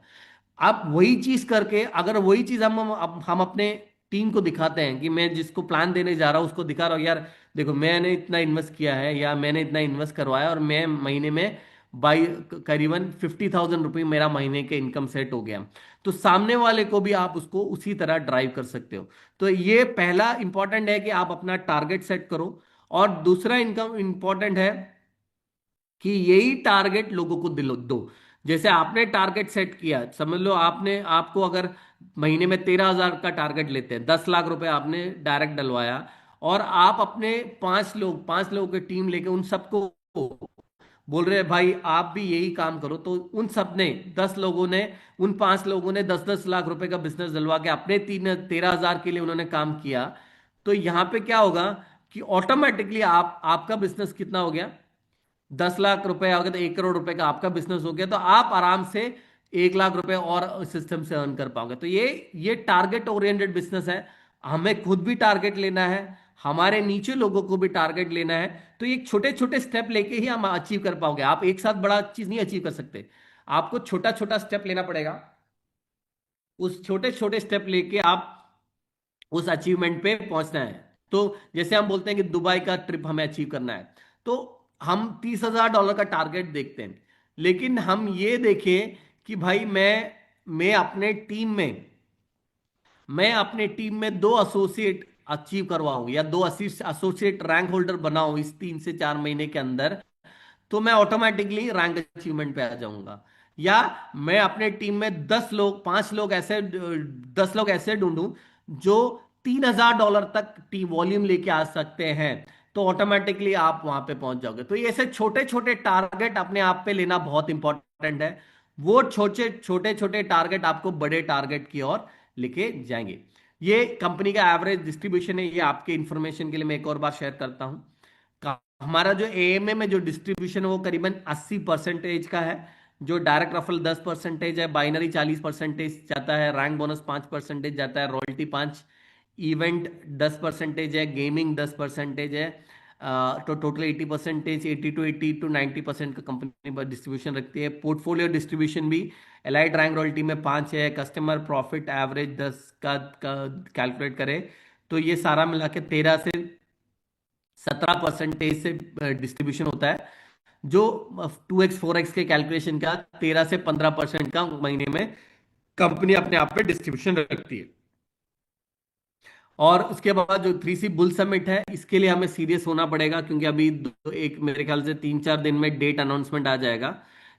आप वही चीज करके, अगर वही चीज हम अपने टीम को दिखाते हैं कि मैं जिसको प्लान देने जा रहा हूं उसको दिखा रहा हूँ, यार देखो मैंने इतना इन्वेस्ट किया है या मैंने इतना इन्वेस्ट करवाया और मैं महीने में बाई करीबन 50,000 रुपये मेरा महीने के इनकम सेट हो गया। तो सामने वाले को भी आप उसको उसी तरह ड्राइव कर सकते हो। तो ये पहला इंपॉर्टेंट है कि आप अपना टारगेट सेट करो। और दूसरा इनकम इंपॉर्टेंट है कि यही टारगेट लोगों को दिलो दो। जैसे आपने टारगेट सेट किया, समझ लो आपने, आपको अगर महीने में 13 हज़ार का टारगेट लेते हैं, 10 लाख रुपए आपने डायरेक्ट डलवाया, और आप अपने 5 लोगों की टीम लेके उन सबको बोल रहे हैं भाई आप भी यही काम करो, तो उन सब ने 10 लोगों ने, उन 5 लोगों ने 10-10 लाख रुपए का बिजनेस डलवा के अपने 13 हज़ार के लिए उन्होंने काम किया। तो यहाँ पे क्या होगा कि ऑटोमेटिकली आपका बिजनेस कितना हो गया, 10 लाख रुपए आ गए तो 1 करोड़ रुपए का आपका बिजनेस हो गया। तो आप आराम से 1 लाख रुपए और सिस्टम से अर्न कर पाओगे। तो ये टारगेट ओरिएंटेड बिजनेस है। हमें खुद भी टारगेट लेना है, हमारे नीचे लोगों को भी टारगेट लेना है। तो ये छोटे छोटे स्टेप लेके ही हम अचीव कर पाओगे। आप एक साथ बड़ा चीज नहीं अचीव कर सकते, आपको छोटा छोटा स्टेप लेना पड़ेगा। उस छोटे छोटे स्टेप लेके आप उस अचीवमेंट पे पहुंचना है। तो जैसे हम बोलते हैं कि दुबई का ट्रिप हमें अचीव करना है, तो हम $30,000 का टारगेट देखते हैं, लेकिन हम ये देखें कि भाई मैं अपने टीम में 2 एसोसिएट अचीव करवाऊं या 2 एसोसिएट रैंक होल्डर बनाऊं इस 3 से 4 महीने के अंदर, तो मैं ऑटोमेटिकली रैंक अचीवमेंट पे आ जाऊंगा। या मैं अपने टीम में 10 लोग ऐसे ढूंढूं जो $3,000 तक टीम वॉल्यूम लेके आ सकते हैं, तो ऑटोमेटिकली आप वहां पे पहुंच जाओगे। तो ये ऐसे छोटे छोटे टारगेट अपने आप पे लेना बहुत इंपॉर्टेंट है। वो छोटे छोटे छोटे टारगेट आपको बड़े टारगेट की ओर लेके जाएंगे। ये कंपनी का एवरेज डिस्ट्रीब्यूशन है, ये आपके इंफॉर्मेशन के लिए मैं एक और बार शेयर करता हूं। हमारा जो एएमए में जो डिस्ट्रीब्यूशन है वो करीबन 80% का है। जो डायरेक्ट रफल 10% है, बाइनरी 40% जाता है, रैंक बोनस 5% जाता है, रॉयल्टी 5, इवेंट 10% है, गेमिंग 10% है। तो टोटल 80%, 80 to 90% का कंपनी डिस्ट्रीब्यूशन रखती है। पोर्टफोलियो डिस्ट्रीब्यूशन भी एलाइड रैंक रॉयल्टी में 5 है। कस्टमर प्रॉफिट एवरेज 10 का कैलकुलेट करे तो ये सारा मिला के 13 से 17% से डिस्ट्रीब्यूशन होता है। जो 2x 4x के कैलकुलेशन का 13 से 15% का महीने में कंपनी अपने आप पे डिस्ट्रीब्यूशन रखती है। और उसके बाद जो 3C बुल समिट है, इसके लिए हमें सीरियस होना पड़ेगा, क्योंकि अभी एक मेरे ख्याल से 3-4 दिन में डेट अनाउंसमेंट आ जाएगा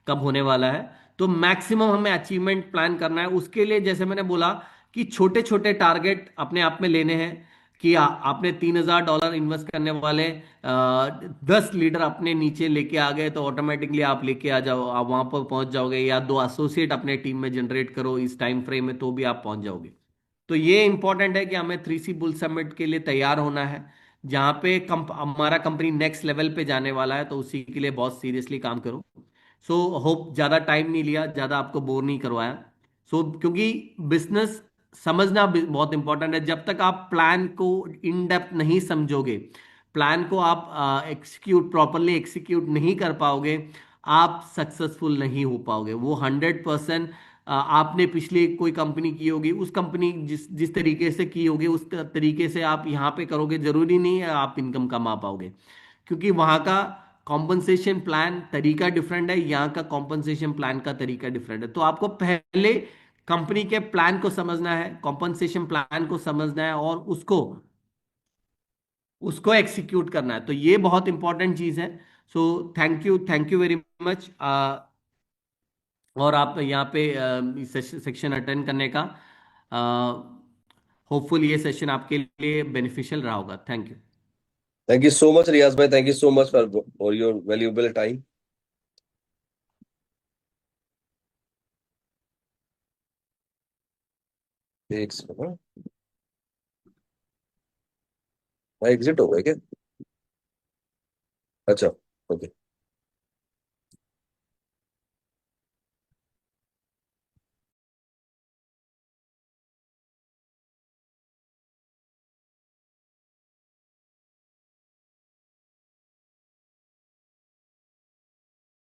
कब होने वाला है। तो मैक्सिमम हमें अचीवमेंट प्लान करना है। उसके लिए जैसे मैंने बोला कि छोटे छोटे टारगेट अपने आप में लेने हैं कि आपने $3,000 इन्वेस्ट करने वाले 10 लीडर अपने नीचे लेके आ गए, तो ऑटोमेटिकली आप लेके आ जाओ, आप वहां पर पहुंच जाओगे, या 2 एसोसिएट अपने टीम में जनरेट करो इस टाइम फ्रेम में, तो भी आप पहुंच जाओगे। तो ये इंपॉर्टेंट है कि हमें 3C बुल समिट के लिए तैयार होना है, जहां पे हमारा कंपनी नेक्स्ट लेवल पे जाने वाला है, तो उसी के लिए बहुत सीरियसली काम करो। सो होप ज़्यादा टाइम नहीं लिया, ज़्यादा आपको बोर नहीं करवाया। क्योंकि बिजनेस समझना बहुत इंपॉर्टेंट है। जब तक आप प्लान को इन डेप्थ नहीं समझोगे, प्लान को आप एक्सिक्यूट प्रॉपरली एक्सिक्यूट नहीं कर पाओगे, आप सक्सेसफुल नहीं हो पाओगे। वो 100% आपने पिछले कोई कंपनी की होगी, उस कंपनी जिस जिस तरीके से की होगी उस तरीके से आप यहाँ पे करोगे, जरूरी नहीं है आप इनकम कमा पाओगे, क्योंकि वहाँ का कॉम्पनसेशन प्लान तरीका डिफरेंट है, यहाँ का कॉम्पनसेशन प्लान का तरीका डिफरेंट है। तो आपको पहले कंपनी के प्लान को समझना है, कॉम्पनसेशन प्लान को समझना है, और उसको उसको एक्सिक्यूट करना है। तो ये बहुत इंपॉर्टेंट चीज है। So thank you very much. और आप यहाँ पे सेक्शन अटेंड करने का, होपफुल ये सेशन आपके लिए बेनिफिशियल रहा होगा। Thank you. Thank you so much, Riyaz bhai. Thank you so much for your valuable time. एक second, हाँ? भाई एग्जिट हो गए क्या? अच्छा, ओके।